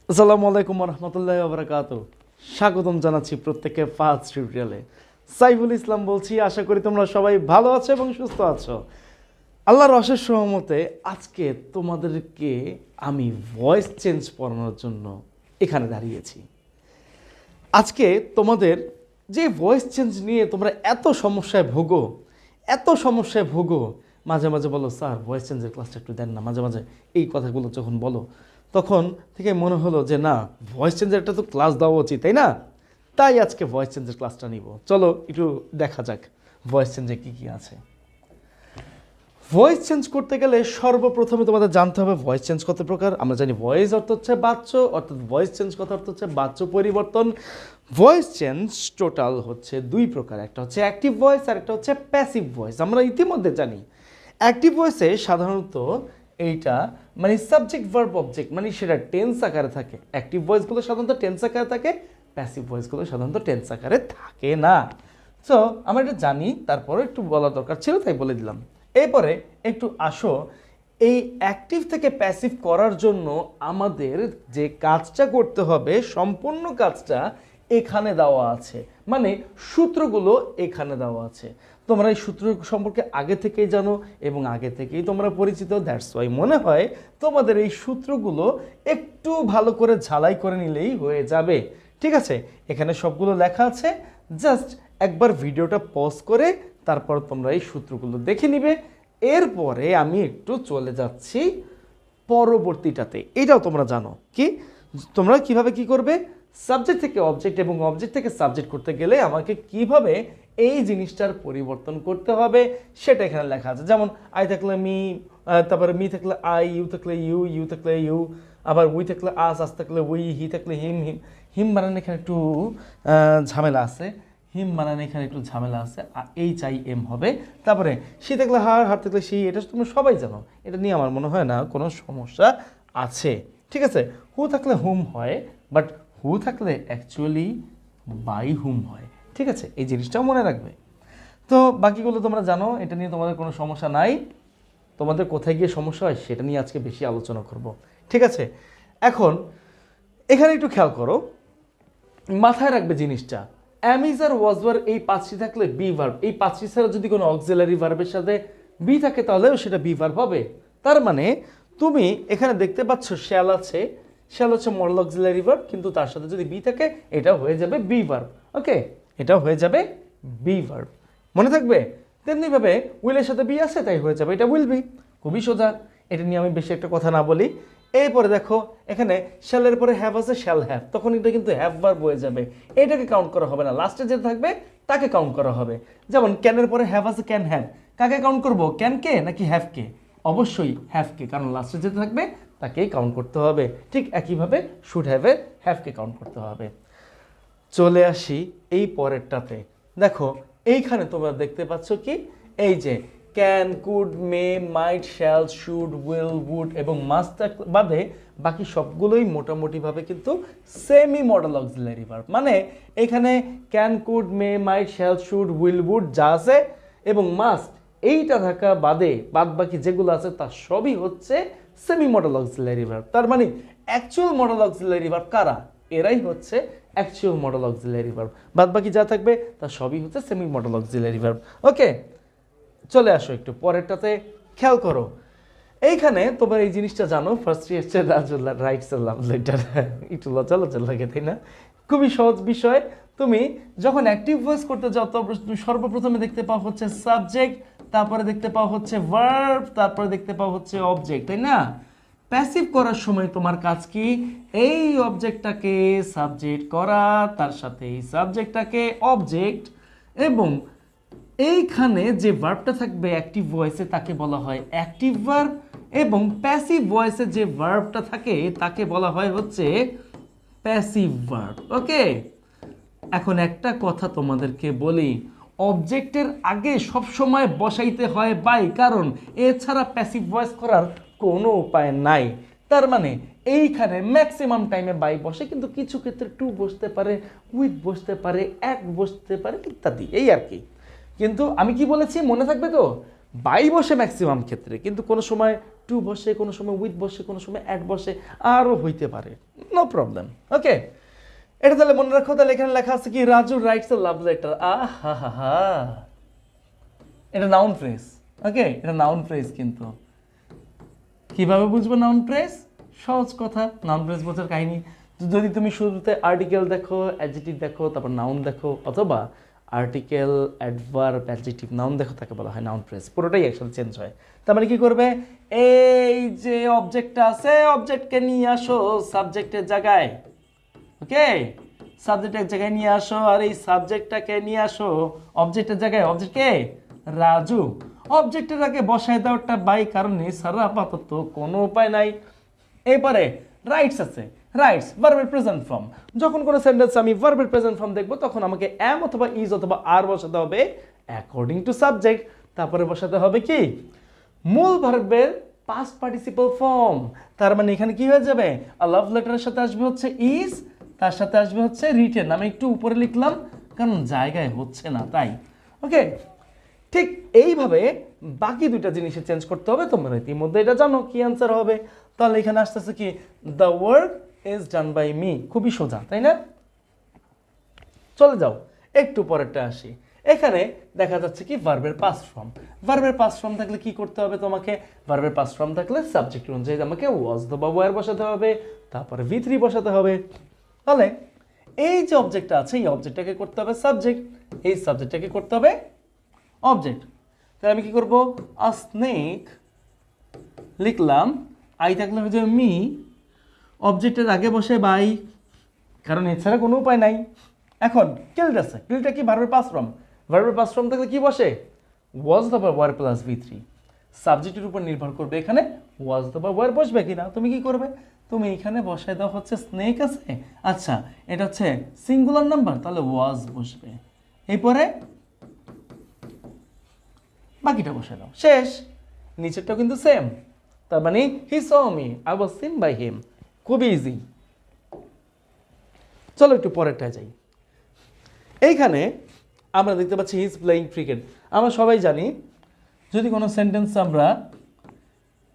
আসসালামু আলাইকুম রহমতুল্লাহি ওয়া বারাকাতুহু। স্বাগতম জানাচ্ছি প্রত্যেককে ফার্স্ট টিউটোরিয়ালে। সাইফুল ইসলাম বলছি, আশা করি তোমরা সবাই ভালো আছো এবং সুস্থ আছো। আল্লাহর অশেষ রহমতে আজকে তোমাদেরকে আমি ভয়েস চেঞ্জ পড়ানোর জন্য এখানে দাঁড়িয়েছি। আজকে তোমাদের যে ভয়েস চেঞ্জ নিয়ে তোমরা এত সমস্যায় ভোগো, মাঝে মাঝে বলো স্যার ভয়েস চেঞ্জের ক্লাসটা একটু দেন না, মাঝে মাঝে এই কথাগুলো যখন বলো তখন থেকে মনে হলো যে না, ভয়েস চেঞ্জের একটা তো ক্লাস দেওয়া উচিত, তাই না? তাই আজকে ভয়েস চেঞ্জের ক্লাসটা নিব। চলো একটু দেখা যাক ভয়েস চেঞ্জে কী কী আছে। ভয়েস চেঞ্জ করতে গেলে সর্বপ্রথমে তোমাদের জানতে হবে ভয়েস চেঞ্জ কত প্রকার। আমরা জানি ভয়েস অর্থ হচ্ছে বাচ্য, অর্থাৎ ভয়েস চেঞ্জ কথা অর্থ হচ্ছে বাচ্য পরিবর্তন। ভয়েস চেঞ্জ টোটাল হচ্ছে দুই প্রকার, একটা হচ্ছে অ্যাক্টিভ ভয়েস আর একটা হচ্ছে প্যাসিভ ভয়েস। আমরা ইতিমধ্যে জানি অ্যাক্টিভ ভয়েসে সাধারণত এইটা মানে সাবজেক্ট ভার্ব অবজেক্ট মানে সেটা টেন্স আকারে থাকে। অ্যাক্টিভ ভয়েসগুলো সাধারণত টেন্স আকারে থাকে, প্যাসিভ ভয়েসগুলো সাধারণত টেন্স আকারে থাকে না। সো আমরা এটা জানি, তারপরে একটু বলার দরকার ছিল তাই বলে দিলাম। এরপরে একটু আসো, এই অ্যাক্টিভ থেকে প্যাসিভ করার জন্য আমাদের যে কাজটা করতে হবে সম্পূর্ণ কাজটা এখানে দেওয়া আছে, মানে সূত্রগুলো এখানে দেওয়া আছে। তোমরা এই সূত্র সম্পর্কে আগে থেকেই জানো এবং আগে থেকেই তোমরা পরিচিত। দ্যাটস ওয়াই মনে হয় তোমাদের এই সূত্রগুলো একটু ভালো করে ঝালাই করে নিলেই হয়ে যাবে। ঠিক আছে, এখানে সবগুলো লেখা আছে, জাস্ট একবার ভিডিওটা পজ করে তারপর তোমরা এই সূত্রগুলো দেখে নিবে। এরপরে আমি একটু চলে যাচ্ছি পরবর্তীটাতে। এটাও তোমরা জানো কি তোমরা কিভাবে কি করবে, সাবজেক্ট থেকে অবজেক্ট এবং অবজেক্ট থেকে সাবজেক্ট করতে গেলে আমাকে কিভাবে এই জিনিসটার পরিবর্তন করতে হবে সেটা এখানে লেখা আছে। যেমন আই থাকলে মি, তারপরে মি থাকলে আই, ইউ থাকলে ইউ, ইউ থাকলে ইউ, আবার উই থাকলে আস, আস থাকলে উই, হি থাকলে হিম, হিম হিম বানানো এখানে একটু ঝামেলা আছে, হিম বানানো এখানে একটু ঝামেলা আছে, এইচ আই এম হবে। তারপরে সি থাকলে হার, হার থাকলে সি, এটা তোমরা সবাই জানো, এটা নিয়ে আমার মনে হয় না কোনো সমস্যা আছে। ঠিক আছে, হু থাকলে হুম হয়, বাট হু থাকলে অ্যাকচুয়ালি বাই হুম হয়। ঠিক আছে, এই জিনিসটাও মনে রাখবে। তো বাকিগুলো তোমরা জানো, এটা নিয়ে তোমাদের কোনো সমস্যা নাই। তোমাদের কোথায় গিয়ে সমস্যা হয় সেটা নিয়ে আজকে বেশি আলোচনা করব। ঠিক আছে, এখন এখানে একটু খেয়াল করো, মাথায় রাখবে জিনিসটা। অ্যামিজ আর ওয়াজ ওয়ার এই পাঁচটি থাকলে বি ভার্ব, এই পাঁচটি ছাড়া যদি কোনো অক্সিলারি ভার্বের সাথে বি থাকে তাহলেও সেটা বি ভার্ব হবে। তার মানে তুমি এখানে দেখতে পাচ্ছ শ্যাল আছে, শ্যাল হচ্ছে মডেল অক্সিলারি ভার্ব, কিন্তু তার সাথে যদি বি থাকে এটা হয়ে যাবে বি ভার্ব। ওকে, এটা হয়ে যাবে বি ভার্ব, মনে থাকবে। তেমনিভাবে উইলের সাথে বি আছে তাই হয়ে যাবে এটা উইল বি। খুবই সোজা, এটা নিয়ে আমি বেশি একটা কথা না বলি। এরপরে দেখো এখানে শ্যালের পরে হ্যাভ আছে, শ্যাল হ্যাভ, তখন এটা কিন্তু হ্যাভ ভার্ব হয়ে যাবে, এটাকে কাউন্ট করা হবে না, লাস্টে যেটা থাকবে তাকে কাউন্ট করা হবে। যেমন ক্যানের পরে হ্যাভ আছে, ক্যান হ্যাভ, কাকে কাউন্ট করবো, ক্যানকে নাকি হ্যাভকে? অবশ্যই হ্যাভকে, কারণ লাস্টে যেটা থাকবে তাকেই কাউন্ট করতে হবে। ঠিক একইভাবে শুড হ্যাভে হ্যাভকে কাউন্ট করতে হবে। চলে আসি এই পরেরটাতে। দেখো এইখানে তোমরা দেখতে পাচ্ছ কি, এই যে can, could, may, might, shall, should, will, would এবং মাস্ট বাদে বাকি সবগুলোই মোটামুটিভাবে কিন্তু সেমি মডেল অক্সিলারি ভার্ব। মানে এখানে can, could, may, might, shall, should, will, would যা আছে এবং মাস্ট এইটা থাকা বাদে বাদ বাকি যেগুলো আছে তার সবই হচ্ছে সেমি মডেল অক্সিলারি ভার্ব। তার মানে অ্যাকচুয়াল মডেল অক্সিলারি ভার্ব কারা? এরাই হচ্ছে অ্যাকচুয়াল মডেল অক্সিলারি ভার্ব। বাদ বাকি যা থাকবে তার সবই হচ্ছে সেমি মডেল অক্সিলারি ভার্ব। ওকে, চলে আসো একটু পরেরটাতে, খেয়াল করো। এইখানে তোমার এই জিনিসটা জানো, ফার্স্ট হচ্ছে রাইটস এর লাভ লেটার, একটু লজ্জা লজ্জা লাগে তাই না? খুবই সহজ বিষয়। তুমি যখন অ্যাক্টিভ ভয়েস করতে যাও তখন তুমি সর্বপ্রথমে দেখতে পাও হচ্ছে সাবজেক্ট, তারপরে দেখতে পাও হচ্ছে ভার্ব, তারপরে দেখতে পাও হচ্ছে অবজেক্ট, তাই না? প্যাসিভ করার সময় তোমার কাজ কি, এই অবজেক্টটাকে সাবজেক্ট করা, তার সাথে এই সাবজেক্টটাকে অবজেক্ট, এবং এইখানে যে ভার্বটা থাকবে অ্যাক্টিভ ভয়েসে তাকে বলা হয় অ্যাক্টিভ ভার্ব, এবং প্যাসিভ ভয়েসে যে ভার্বটা থাকে তাকে বলা হয় হচ্ছে প্যাসিভ ভার্ব। ওকে, এখন একটা কথা তোমাদেরকে বলি, অবজেক্টের আগে সবসময় বসাইতে হয় বাই, কারণ এছাড়া প্যাসিভ ভয়েস করার কোনো উপায় নাই। তার মানে এইখানে ম্যাক্সিমাম টাইমে বাই বসে, কিন্তু কিছু ক্ষেত্রে টু বসতে পারে, উইথ বসতে পারে, এক বসতে পারে ইত্যাদি, এই আর কি। কিন্তু আমি কি বলেছি মনে থাকবে তো, বাই বসে ম্যাক্সিমাম ক্ষেত্রে, কিন্তু কোনো সময় টু বসে, কোনো সময় উইথ বসে, কোনো সময় অ্যাট বসে, আরও হইতে পারে, নো প্রবলেম। ওকে, এটা তাহলে মনে রাখো। তাহলে এখানে লেখা আছে কি, রাজু রাইটস এ লাভ লেটার। আহা হা হা, এটা নাউন ফ্রেজ। ওকে, এটা নাউন ফ্রেজ। কিন্তু কিভাবে বুঝবো নাউন ফ্রেজ? সহজ কথা, নাউন ফ্রেজ বোঝার কাহিনী। যদি তুমি শুরুতে আর্টিকেল দেখো, অ্যাডজেক্টিভ দেখো, তারপর নাউন দেখো, অথবা আর্টিকেল, অ্যাডভার্ব, অ্যাডজেক্টিভ, নাউন দেখো, তাকে বলা হয় নাউন ফ্রেজ। পুরোটাই একসাথে চেঞ্জ হয়। তার মানে কি করবে, এই যে অবজেক্টটা আছে, অবজেক্টকে নিয়ে আসো সাবজেক্টের জায়গায়। ওকে, সাবজেক্টের জায়গায় নিয়ে আসো, আর এই সাবজেক্টটাকে নিয়ে আসো অবজেক্টের জায়গায়। অবজেক্টকে রাজু, অবজেক্টের আগে বসায় দেওয়াটা বাই, কারণ এছাড়া আপাতত কোনো উপায় নাই। এরপরে রাইটস আছে, রাইটস ভার্বের প্রেজেন্ট ফর্ম। যখন কোনো সেন্টেন্স আমি ভার্বের প্রেজেন্ট ফর্ম দেখবো, তখন আমাকে এম অথবা ইজ অথবা আর বসাতে হবে অ্যাকর্ডিং টু সাবজেক্ট। তারপরে বসাতে হবে কি, মূল ভার্বের পাস্ট পার্টিসিপল ফর্ম। তার মানে এখানে কি হয়ে যাবে, লাভ লেটারের সাথে আসবে হচ্ছে ইজ, তার সাথে আসবে হচ্ছে রিটেন। আমি একটু উপরে লিখলাম কারণ জায়গায় হচ্ছে না তাই। ওকে, ঠিক এইভাবে বাকি দুইটা জিনিসে চেঞ্জ করতে হবে। তোমরা ইতিমধ্যে এটা জানো কি অ্যান্সার হবে। তাহলে এখানে আসতেছে কি, the work is done by me. খুবই সোজা, তাই না? চলে যাও একটু পরেরটা আসি। এখানে দেখা যাচ্ছে কি, ভার্বের পাস্ট ফর্ম। ভার্বের পাস্ট ফর্ম থাকলে কি করতে হবে তোমাকে, ভার্বের পাস্ট ফর্ম থাকলে সাবজেক্ট অনুযায়ী আমাকে ওয়াজ অথবা ওয়্যার বসাতে হবে, তারপরে V3 বসাতে হবে। তাহলে এই যে অবজেক্টটা আছে, এই অবজেক্টটাকে করতে হবে সাবজেক্ট, এই সাবজেক্টটাকে করতে হবে অবজেক্ট। তাহলে আমি কি করব, আ স্নেক লিখলাম, আই থাকলে হয়ে যাবে মি, অবজেক্টের আগে বসে বাই, কারণ এছাড়া কোনো উপায় নাই। এখন কিল্ড আছে, কিল্ডটা কি ভার্বের পাস্ট ফর্ম। ভার্বের পাস্ট ফর্ম থাকলে কি বসে, ওয়াজ অথবা ওয়্যার প্লাস V3। সাবজেক্টের উপর নির্ভর করবে এখানে ওয়াজ অথবা ওয়্যার বসবে কিনা। তুমি কি করবে, তুমি এখানে বসায় দাও হচ্ছে স্নেক আছে, আচ্ছা এটা হচ্ছে সিঙ্গুলার নাম্বার, তাহলে ওয়াজ বসবে, এরপরে বাকিটা বসায় দাও, শেষ। নিচেরটাও কিন্তু সেম। তার মানে he saw me, I was seen by him. খুবই ইজি। চলো একটু পরেরটায় যাই। এইখানে আমরা দেখতে পাচ্ছি হি ইজ প্লেয়িং ক্রিকেট। আমরা সবাই জানি যদি কোনো সেন্টেন্স আমরা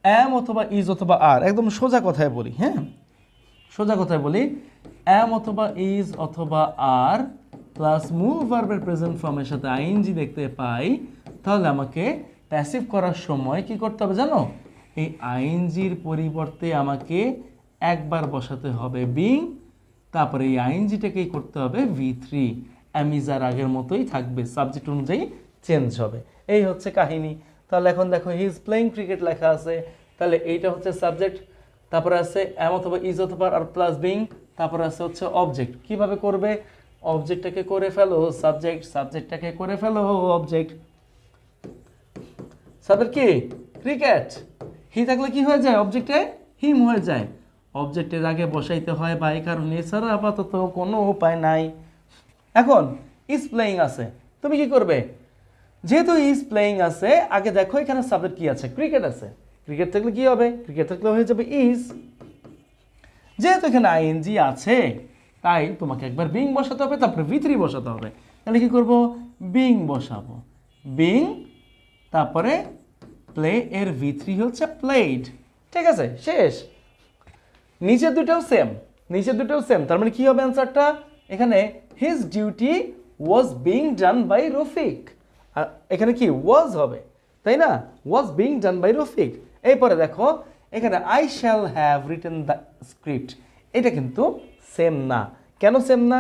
অ্যাম অথবা ইজ অথবা আর, একদম সোজা কথায় বলি, হ্যাঁ সোজা কথায় বলি, অ্যাম অথবা ইজ অথবা আর প্লাস মূল ভার্বের প্রেজেন্ট ফর্মের সাথে আইএনজি দেখতে পাই, তাহলে আমাকে প্যাসিভ করার সময় কি করতে হবে জানো, এই আইএনজির পরিবর্তে আমাকে একবার বসাতে হবে বিং, তারপরে এই আইএনজিটাকেই করতে হবে V3। অ্যামিজার আগের মতোই থাকবে, সাবজেক্ট অনুযায়ী চেঞ্জ হবে। এই হচ্ছে কাহিনী। তাহলে এখন দেখো হি ইজ প্লেইং ক্রিকেট লেখা আছে, তাহলে এইটা হচ্ছে সাবজেক্ট, তারপরে আছে অ্যাম অথবা ইজ অথবা আর প্লাস বিং, তারপরে আছে হচ্ছে অবজেক্ট। কিভাবে করবে, অবজেক্টটাকে করে ফেলো সাবজেক্ট, সাবজেক্টটাকে করে ফেলো অবজেক্ট। সাবজেক্ট কি ক্রিকেট, হি থাকলে কি হয়ে যায়, অবজেক্টে হিম হয়ে যায়। অবজেক্টের আগে বসাইতে হয় বাই, কারণ এছাড়া আপাতত কোনো উপায় নাই। এখন ইজ প্লেয়িং আছে, তুমি কি করবে, যেহেতু ইজ প্লেয়িং আছে, আগে দেখো এখানে সাবজেক্ট কি আছে, ক্রিকেট আছে। ক্রিকেট থাকলে কি হবে, ক্রিকেট থাকলে হয়ে যাবে ইজ। যেহেতু এখানে আইএনজি আছে, তাই তোমাকে একবার বিং বসাতে হবে, তারপরে V3 বসাতে হবে। তাহলে কি করব, বিং বসাবো, বিং, তারপরে প্লে এর V3 হচ্ছে প্লেড। ঠিক আছে, শেষ। নিচের দুটাও সেম, নিচের দুটাও সেম। তার মানে কি হবে অ্যান্সারটা, এখানে his duty was being done by Rafiq. আর এখানে কি ওয়াজ হবে, তাই না, was being done by Rafiq. এরপরে দেখো এখানে I shall have written the script, এটা কিন্তু সেম না। কেন সেম না,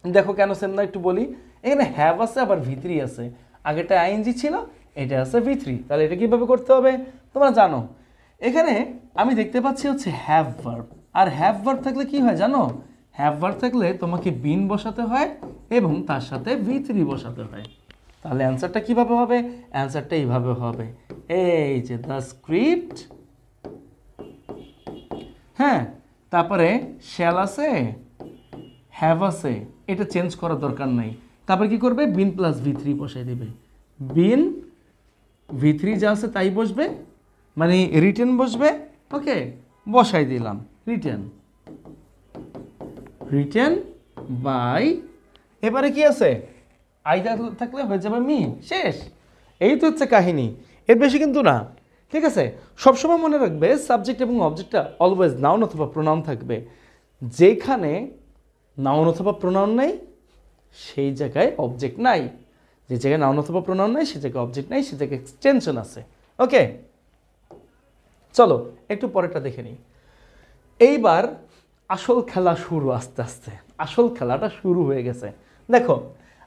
দেখো কেন সেম না একটু বলি। এখানে হ্যাভ আছে আবার V3 আছে, আগেটা আইএনজি ছিল, এটা আছে V3। তাহলে এটা কিভাবে করতে হবে তোমরা জানো। এখানে আমি দেখতে পাচ্ছি হচ্ছে হ্যাভ ভার্ব, আর হ্যাভ ভার্ব থাকলে কি হয় জানো, হ্যাভ ভার্ব থাকলে তোমাকে বিন বসাতে হয় এবং তার সাথে V3 বসাতে হয়। তাহলে অ্যান্সারটা কিভাবে হবে, অ্যান্সারটা এইভাবে হবে, এই যে দ্য স্ক্রিপ্ট, হ্যাঁ, তারপরে শ্যাল আছে, হ্যাভ আছে, এটা চেঞ্জ করার দরকার নাই। তারপরে কি করবে, বিন প্লাস V3 বসাই দেবে, বিন V3 যা আছে তাই বসবে, মানে রিটেন বসবে। ওকে, বসাই দিলাম রিটেন, রিটেন বাই, এবারে কি আছে আই থাকলে হয়ে যাবে মি, শেষ। এই তো হচ্ছে কাহিনী, এর বেশি কিন্তু না। ঠিক আছে, সবসময় মনে রাখবে সাবজেক্ট এবং অবজেক্টটা অলওয়েজ নাউন অথবা প্রোনাউন থাকবে। যেখানে নাউন অথবা প্রোনাউন নেই সেই জায়গায় অবজেক্ট নাই, যে জায়গায় নাউন অথবা প্রোনাউন নাই সে জায়গায় অবজেক্ট নাই, সে জায়গায় এক্সটেনশন আছে। ওকে, চলো একটু পরেরটা দেখে নিই। এইবার আসল খেলা শুরু, আস্তে আস্তে আসল খেলাটা শুরু হয়ে গেছে। দেখো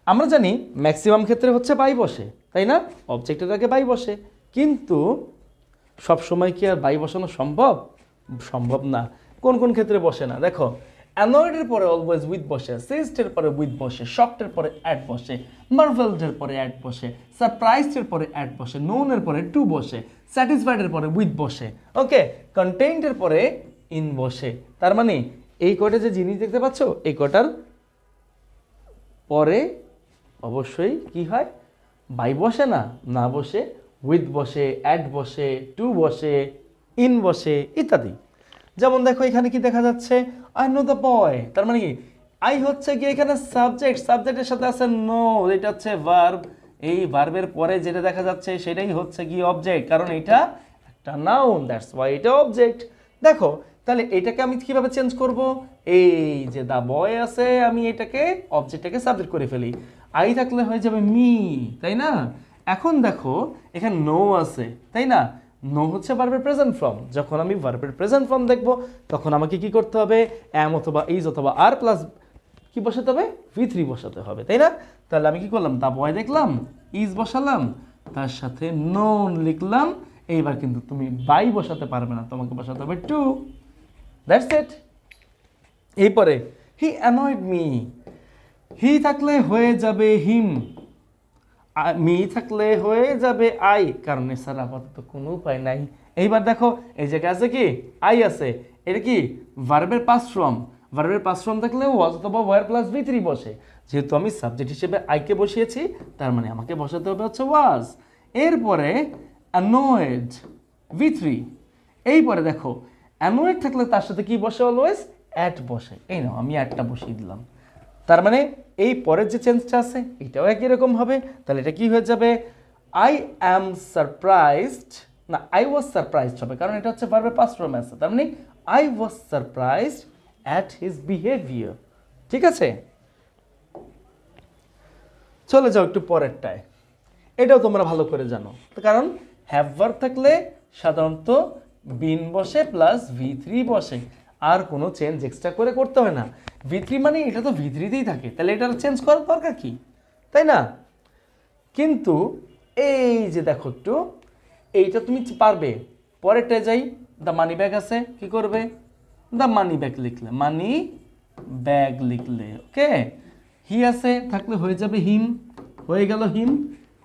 আমরা জানি ম্যাক্সিমাম ক্ষেত্রে হচ্ছে বাই বসে, তাই না? অবজেক্টের আগে বাই বসে, কিন্তু সব সময় কি আর বাই বসানো সম্ভব? সম্ভব না। কোন কোন ক্ষেত্রে বসে না? দেখো, অ্যানয়েডের পরে অলওয়েজ উইথ বসে, সিজডের পরে উইথ বসে, শকডের পরে অ্যাড বসে, মার্ভেলডের পরে অ্যাড বসে, সারপ্রাইজডের পরে অ্যাড বসে, নোনের পরে টু বসে, স্যাটিসফাইডের পরে উইথ বসে, ওকে, কন্টেইনডের পরে ইন বসে। তার মানে এই কয়টা যে জিনিস দেখতে পাচ্ছ, এই কয়টার পরে অবশ্যই কি হয়? বাই বসে না, না বসে উইথ বসে, অ্যাড বসে, টু বসে, ইন বসে ইত্যাদি। যেমন দেখো এখানে কি দেখা যাচ্ছে, আই নো দ্য বয়, তার মানে কি আই হচ্ছে কি এখানে সাবজেক্ট, সাবজেক্টের সাথে আছে নো, এটা হচ্ছে ভার্ব, এই ভার্বের পরে যেটা দেখা যাচ্ছে সেটাই হচ্ছে কি অবজেক্ট, কারণ এটা একটা নাউন, দ্যাটস ওয়াই এটা অবজেক্ট। দেখো তাহলে এটাকে আমি কিভাবে চেঞ্জ করব? এই যে দা বয় আছে, আমি এটাকে অবজেক্টটাকে সাবজেক্ট করে ফেলি, আই থাকলে হয়ে যাবে মি, তাই না? এখন দেখো এখানে নো আছে, তাই না? নো হচ্ছে ভার্বের প্রেজেন্ট ফর্ম। যখন আমি ভার্বের প্রেজেন্ট ফর্ম দেখব তখন আমাকে কি করতে হবে? অ্যাম অথবা ইজ অথবা আর প্লাস কি বসাতে হবে? V3 বসাতে হবে, তাই না? তাহলে আমি কি করলাম? দা বয় দেখলাম, ইজ বসালাম, তার সাথে নোন লিখলাম। এইবার কিন্তু তুমি বাই বসাতে পারবে না, তোমাকে বসাতে হবে টু। That's it. এরপরে হি অ্যানয়েড মি, হি থাকলে হয়ে যাবে হিম, মি থাকলে হয়ে যাবে আই, কারণ এছাড়া আপাতত কোনো উপায় নাই। এইবার দেখো এই জায়গায় আছে কি? আই আছে, এটা কি ভার্বের পাস্ট ফর্ম, ভার্বের পাস্ট ফর্ম থাকলে ওয়াজ অথবা ওয়ার প্লাস V3 বসে। যেহেতু আমি সাবজেক্ট হিসেবে আইকে বসিয়েছি, তার মানে আমাকে বসাতে হবে হচ্ছে ওয়াজ। এরপরে অ্যানয়েড V3, এইপরে দেখো অ্যানয়েড থাকলে তার সাথে কি বসে? অলওয়েজ অ্যাট বসে। এই নাও আমি অ্যাটটা বসিয়ে দিলাম। তার মানে এই পরের যে চেঞ্জটা আছে এটাও একই রকম হবে। তাহলে এটা কি হয়ে যাবে? আই অ্যাম সারপ্রাইজড, না আই ওয়াজ সারপ্রাইজড হবে, কারণ এটা হচ্ছে ভার্বের পাস্ট ফর্ম আছে। তার মানে I was surprised at his behaviour. ঠিক আছে, চলে যাও একটু পরেরটায়। এটাও তোমরা ভালো করে জানো, কারণ হ্যাভ ভার্ব থাকলে সাধারণত বিন বসে প্লাস V3 বসে, আর কোনো চেঞ্জ এক্সট্রা করে করতে হয় না। V3 মানে এটা তো V3তেই থাকে, তাহলে এটার চেঞ্জ করার দরকার কি, তাই না? কিন্তু এই যে দেখো একটু, এইটা তুমি পারবে। পরেরটায় যাই, দ্য মানি ব্যাগ আছে, কি করবে? দ্য মানি ব্যাগ লিখলে, মানি ব্যাগ লিখলে, ওকে। হি আছে থাকলে হয়ে যাবে হিম, হয়ে গেল হিম।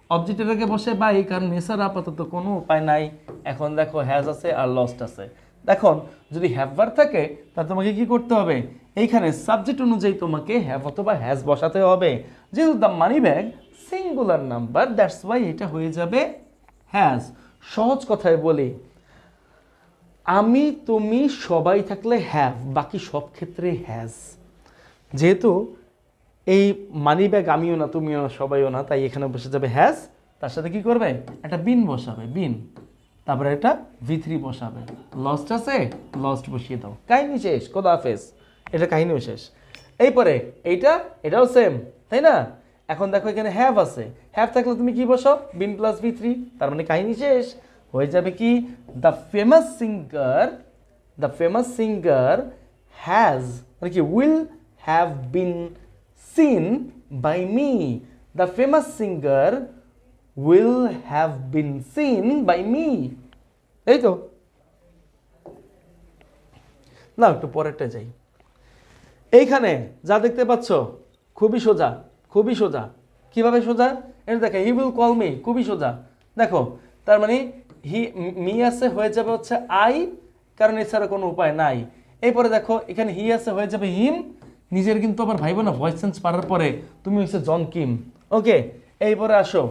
অবজেক্টের আগে বসে বাই, কারণ এছাড়া আপাতত কোনো উপায় নাই। এখন দেখো হ্যাজ আছে আর লস্ট আছে। দেখুন যদি হ্যাভ ভার্ব থাকে তাহলে তোমাকে কি করতে হবে? এইখানে সাবজেক্ট অনুযায়ী তোমাকে হ্যাভ অথবা হ্যাজ বসাতে হবে। যেহেতু the money bag singular number, that's why এটা হয়ে যাবে হ্যাজ। সহজ কথায় বলি, আমি তুমি সবাই থাকলে হ্যাভ, বাকি সব ক্ষেত্রে হ্যাজ। যেহেতু এই মানি ব্যাগ আমিও না, তুমিও না, সবাইও না, তাই এখানে বসে যাবে হ্যাজ। তার সাথে কি করবে? একটা বিন বসাবে, বিন, তারপরে এটা V3 বসাবে। লস্ট আছে, লস্ট বসিয়ে দাও। কাহিনী শেষ, খোদা হাফেজ। এটা কাহিনীও শেষ। এরপরে এটাও সেম, তাই না? এখন দেখো এখানে হ্যাভ আছে, হ্যাভ থাকলে তুমি কি বসাও? বিন প্লাস V3, তার মানে কাহিনী শেষ। হয়ে যাবে কি? দ্য ফেমাস সিঙ্গার হ্যাজ, মানে কি will have been seen by me. The famous singer will have been seen by me. এই তো না, একটু পরেরটা যাই। এইখানে যা দেখতে পাচ্ছ খুবই সোজা, খুবই সোজা। কিভাবে সোজা? এটা দেখে হি উইল কল মি, খুবই সোজা। দেখো তার মানে মি আছে, হয়ে যাবে হচ্ছে আই, কারণ এছাড়া কোনো উপায় নাই। এরপরে দেখো এখানে হি আছে, হয়ে যাবে হিম। নিজের কিন্তু আবার ভাইবো না, ভয়েস চেঞ্জ পারার পরে তুমি হচ্ছে জন কিম, ওকে। এইপরে আসো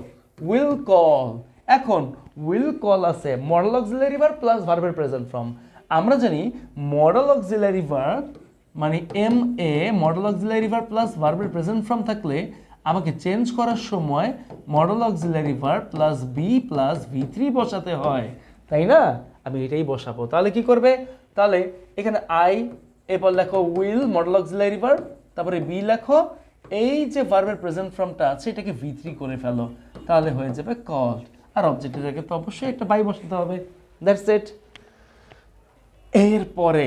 উইল কল। এখন উইল কল আছে মডেল অক্সিলারি ভার্ব প্লাস ভার্বের প্রেজেন্ট ফর্ম। আমরা জানি মডেল অক্সিলারি ভার্ব মানে MA, modal auxiliary verb plus ভার্বের প্রেজেন্ট ফর্ম থাকলে আমাকে চেঞ্জ করার সময় modal auxiliary verb plus be plus V3 বসাতে হয়, তাই না? আমি এটাই বসাবো। তাহলে কি করবে? তাহলে এখানে আই, এরপর লেখো উইল মডেল অক্সিলারি ভার্ব, তারপরে বি লেখো, এই যে ভার্বের প্রেজেন্ট ফর্মটা আছে এটাকে V3 করে ফেলো, তাহলে হয়ে যাবে কল্ড। আর অবজেক্টের আগে তো অবশ্যই একটা বাই বসাতে হবে। That's it. এরপরে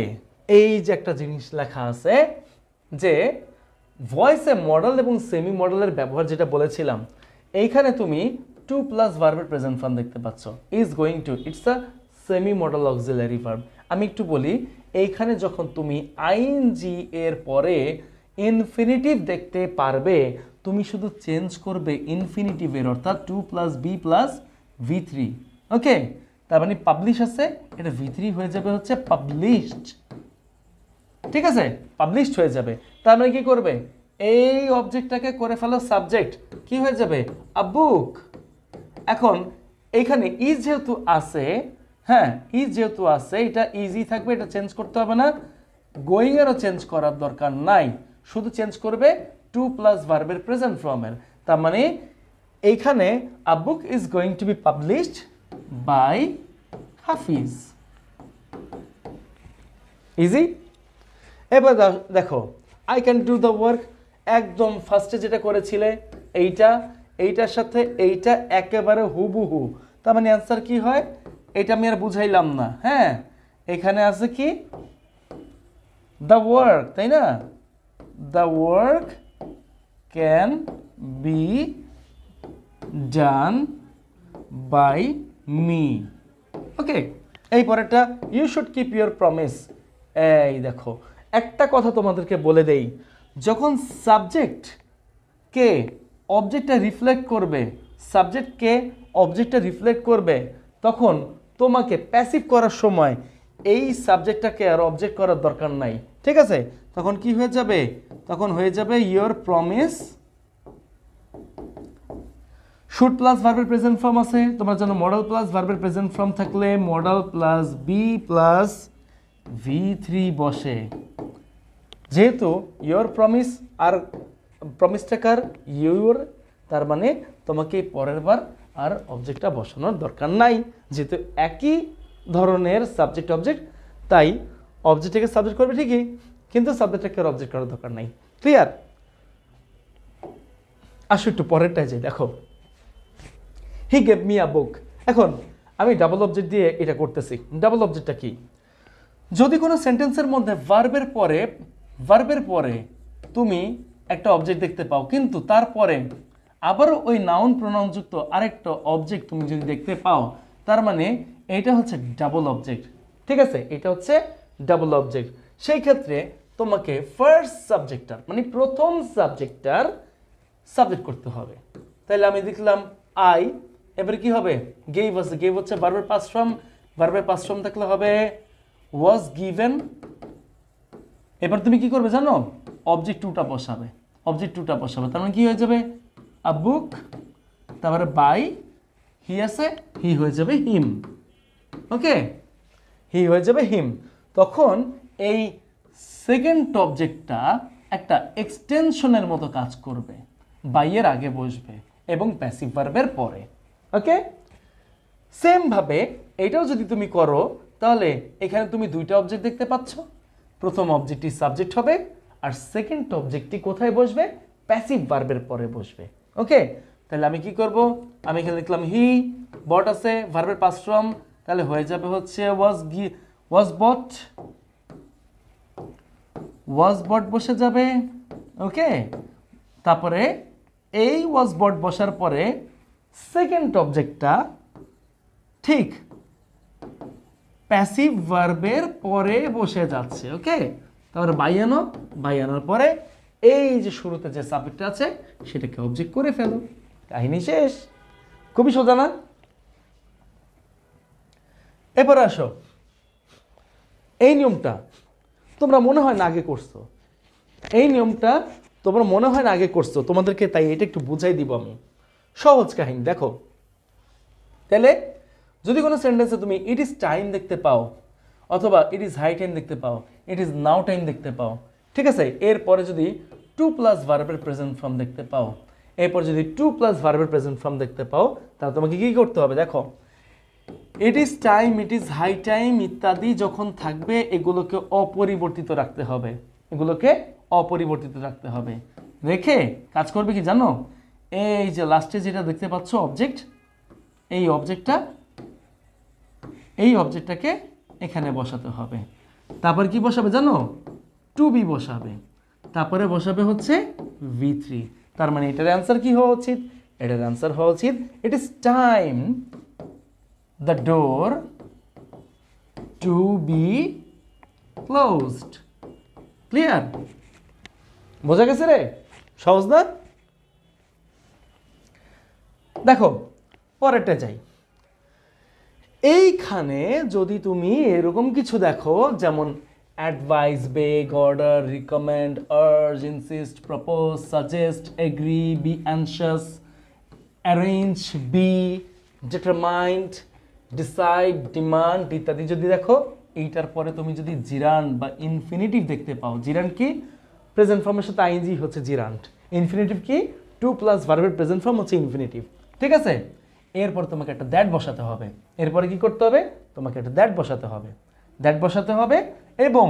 এই যে একটা জিনিস লেখা আছে যে ভয়েসে মডেল এবং সেমি মডেলের ব্যবহার যেটা বলেছিলাম, এইখানে তুমি টু প্লাস ভার্বের প্রেজেন্ট ফর্ম দেখতে পাচ্ছ, is going two, it's a semi model auxiliary verb. আমি একটু বলি, এইখানে যখন তুমি আইএনজি এর পরে ইনফিনিটিভ দেখতে পারবে, তুমি শুধু চেঞ্জ করবে ইনফিনিটিভের, অর্থাৎ to plus be plus V3। Okay, তার মানে পাবলিশ আছে, এটা V3 হয়ে যাবে হচ্ছে পাবলিশড। ঠিক আছে, পাবলিশড হয়ে যাবে। তার মানে কি করবে, এই অবজেক্টটাকে করে ফেলো সাবজেক্ট, কি হয়ে যাবে, আ বুক। এখন এইখানে ইজ যেহেতু আছে, হ্যাঁ ইজ যেহেতু আছে, এটা ইজি থাকবে, এটা চেঞ্জ করতে হবে না। গোয়িং এরও চেঞ্জ করার দরকার নাই, শুধু চেঞ্জ করবে টু প্লাস ভার্বের প্রেজেন্ট ফর্মের। তার মানে এইখানে a book is going to be published by Hafiz. Easy. এবার দেখো, I can do the work, একদম ফার্স্টে যেটা করেছিলে এইটার সাথে এইটা একেবারে হুবহু। তার মানে অ্যান্সার কি হয়, এটা আমি আর বুঝাইলাম না। হ্যাঁ, এখানে আছে কি, দ্য ওয়ার্ক, তাই না, the work can be done by me. Okay, এই পরেরটা, you should keep your promise. এই দেখো, একটা কথা তোমাদেরকে বলে দেই, যখন সাবজেক্টকে অবজেক্টটা রিফ্লেক্ট করবে, সাবজেক্টকে অবজেক্টটা রিফ্লেক্ট করবে, তখন তোমাকে প্যাসিভ করার সময় এই সাবজেক্টটাকে আর অবজেক্ট করার দরকার নাই। ঠিক আছে, তখন কি হয়ে যাবে, তখন হয়ে যাবে ইয়োর প্রমিস শুড প্লাস ভার্বের প্রেজেন্ট ফর্ম আছে, তোমরা জানো মডেল প্লাস ভার্বের প্রেজেন্ট ফর্ম থাকলে modal plus be plus V3 বসে। যেহেতু ইয়োর প্রমিস আর প্রমিসটা কার, ইউর, তার মানে তোমাকে পরের বার আর অবজেক্টটা বসানোর দরকার নাই, যেহেতু একই ধরনের সাবজেক্ট অবজেক্ট, তাই অবজেক্টটাকে সাবজেক্ট করবে ঠিকই, কিন্তু সাবজেক্টটাকে আর অবজেক্ট করার দরকার নাই। ক্লিয়ার? আসো একটু পরেরটায় যাই। দেখো, হি গেভ মি আ বুক। এখন আমি ডাবল অবজেক্ট দিয়ে এটা করতেছি। ডাবল অবজেক্টটা কি, যদি কোনো সেন্টেন্সের মধ্যে ভার্বের পরে তুমি একটা অবজেক্ট দেখতে পাও, কিন্তু তারপরে আবারও ওই নাউন প্রোনাউনযুক্ত আরেকটা অবজেক্ট তুমি যদি দেখতে পাও, তার মানে এটা হচ্ছে ডাবল অবজেক্ট। ঠিক আছে, এটা হচ্ছে ডাবল অবজেক্ট। সেই ক্ষেত্রে তোমাকে ফার্স্ট সাবজেক্টটার মানে প্রথম সাবজেক্টটার সাবজেক্ট করতে হবে। তাহলে আমি দেখলাম আই, এবারে কি হবে, গেভ আছে, গেভ হচ্ছে ভার্বের পাস্ট ফর্ম, ভার্বের পাস্ট ফর্ম থাকলে হবে was given। এবার তুমি কি করবে জানো, অবজেক্ট টুটা বসাবে, অবজেক্ট টুটা বসাবে, তার মানে কি হয়ে যাবে, আ বুক, তারপরে বাই, হি আছে, হি হয়ে যাবে হিম। ওকে, হি হয়ে যাবে হিম। তখন এই সেকেন্ড অবজেক্টটা একটা এক্সটেনশনের মতো কাজ করবে, বাইয়ের আগে বসবে এবং প্যাসিভ ভার্বের পরে। ওকে, সেম ভাবে এটাও যদি তুমি করো, তাহলে এখানে তুমি দুইটা অবজেক্ট দেখতে পাচ্ছ, প্রথম অবজেক্টটি সাবজেক্ট হবে আর সেকেন্ড অবজেক্টটি কোথায় বসবে, প্যাসিভ ভার্বের পরে বসবে। ওকে, তাহলে আমি কি করব, আমি এখানে লিখলাম হি, বট আছে, ভার্বের পাস্ট ফর্ম, তাহলে হয়ে যাবে হচ্ছে ওয়াজ বট বসে যাবে। ওকে, তারপরে এই ওয়াজ বট বসার পরে সেকেন্ড অবজেক্টটা ঠিক প্যাসিভ ভার্বের পরে বসে যাচ্ছে। ওকে, তারপরে বাই আনার পরে এই যে শুরুতে যে সাবজেক্টটা আছে সেটাকে অবজেক্ট করে ফেলো, কাহিনী শেষ। খুবই সোজা না? এরপরে আসো, এই নিয়মটা তোমরা মনে হয় না আগে করছো, এই নিয়মটা তোমরা মনে হয় না আগে করছো, তোমাদেরকে তাই এটা একটু বুঝাই দিব আমি। সহজ কাহিনী দেখো, তাহলে যদি কোনো সেন্টেন্সে তুমি ইট ইজ টাইম দেখতে পাও, অথবা ইট ইজ হাই টাইম দেখতে পাও, ইট ইজ নাও টাইম দেখতে পাও, ঠিক আছে, এরপরে যদি টু প্লাস ভার্বের প্রেজেন্ট ফর্ম দেখতে পাও, এরপর যদি টু প্লাস ভার্বের প্রেজেন্ট ফর্ম দেখতে পাও, তাহলে তোমাকে কি করতে হবে, দেখো it is time, it is high time ইত্যাদি যখন থাকবে এগুলোকে অপরিবর্তিত রাখতে হবে, এগুলোকে অপরিবর্তিত রাখতে হবে। রেখে কাজ করবে কি জানো, এই যে লাস্টে যেটা দেখতে পাচ্ছ অবজেক্ট, এই অবজেক্টটাকে এখানে বসাতে হবে। তারপর কি বসাবে জানো, টু বি বসাবে, তারপরে বসাবে হচ্ছে V3। তার মানে এটার অ্যান্সার কি হওয়া উচিত, এটার অ্যান্সার হওয়া উচিত ইট is time the door to B closed. Clear? বোঝা গেছে রে? সহজ না? দেখো পরেরটা যাই। এইখানে যদি তুমি এরকম কিছু দেখো যেমন advise, beg, order, recommend, urge, insist, propose, suggest, agree, be anxious, arrange, be determined, decide, demand ইত্যাদি যদি দেখো, এইটার পরে তুমি যদি জিরান্ড বা ইনফিনিটিভ দেখতে পাও, জিরান্ড কি প্রেজেন্ট ফর্মের সাথে আইএনজি হচ্ছে জিরান্ড, ইনফিনিটিভ কি টু প্লাস ভার্বের প্রেজেন্ট ফর্ম হচ্ছে ইনফিনিটিভ। ঠিক আছে? এরপর তোমাকে একটা দ্যাট বসাতে হবে। এরপরে কি করতে হবে, তোমাকে একটা দ্যাট বসাতে হবে, দ্যাট বসাতে হবে। এবং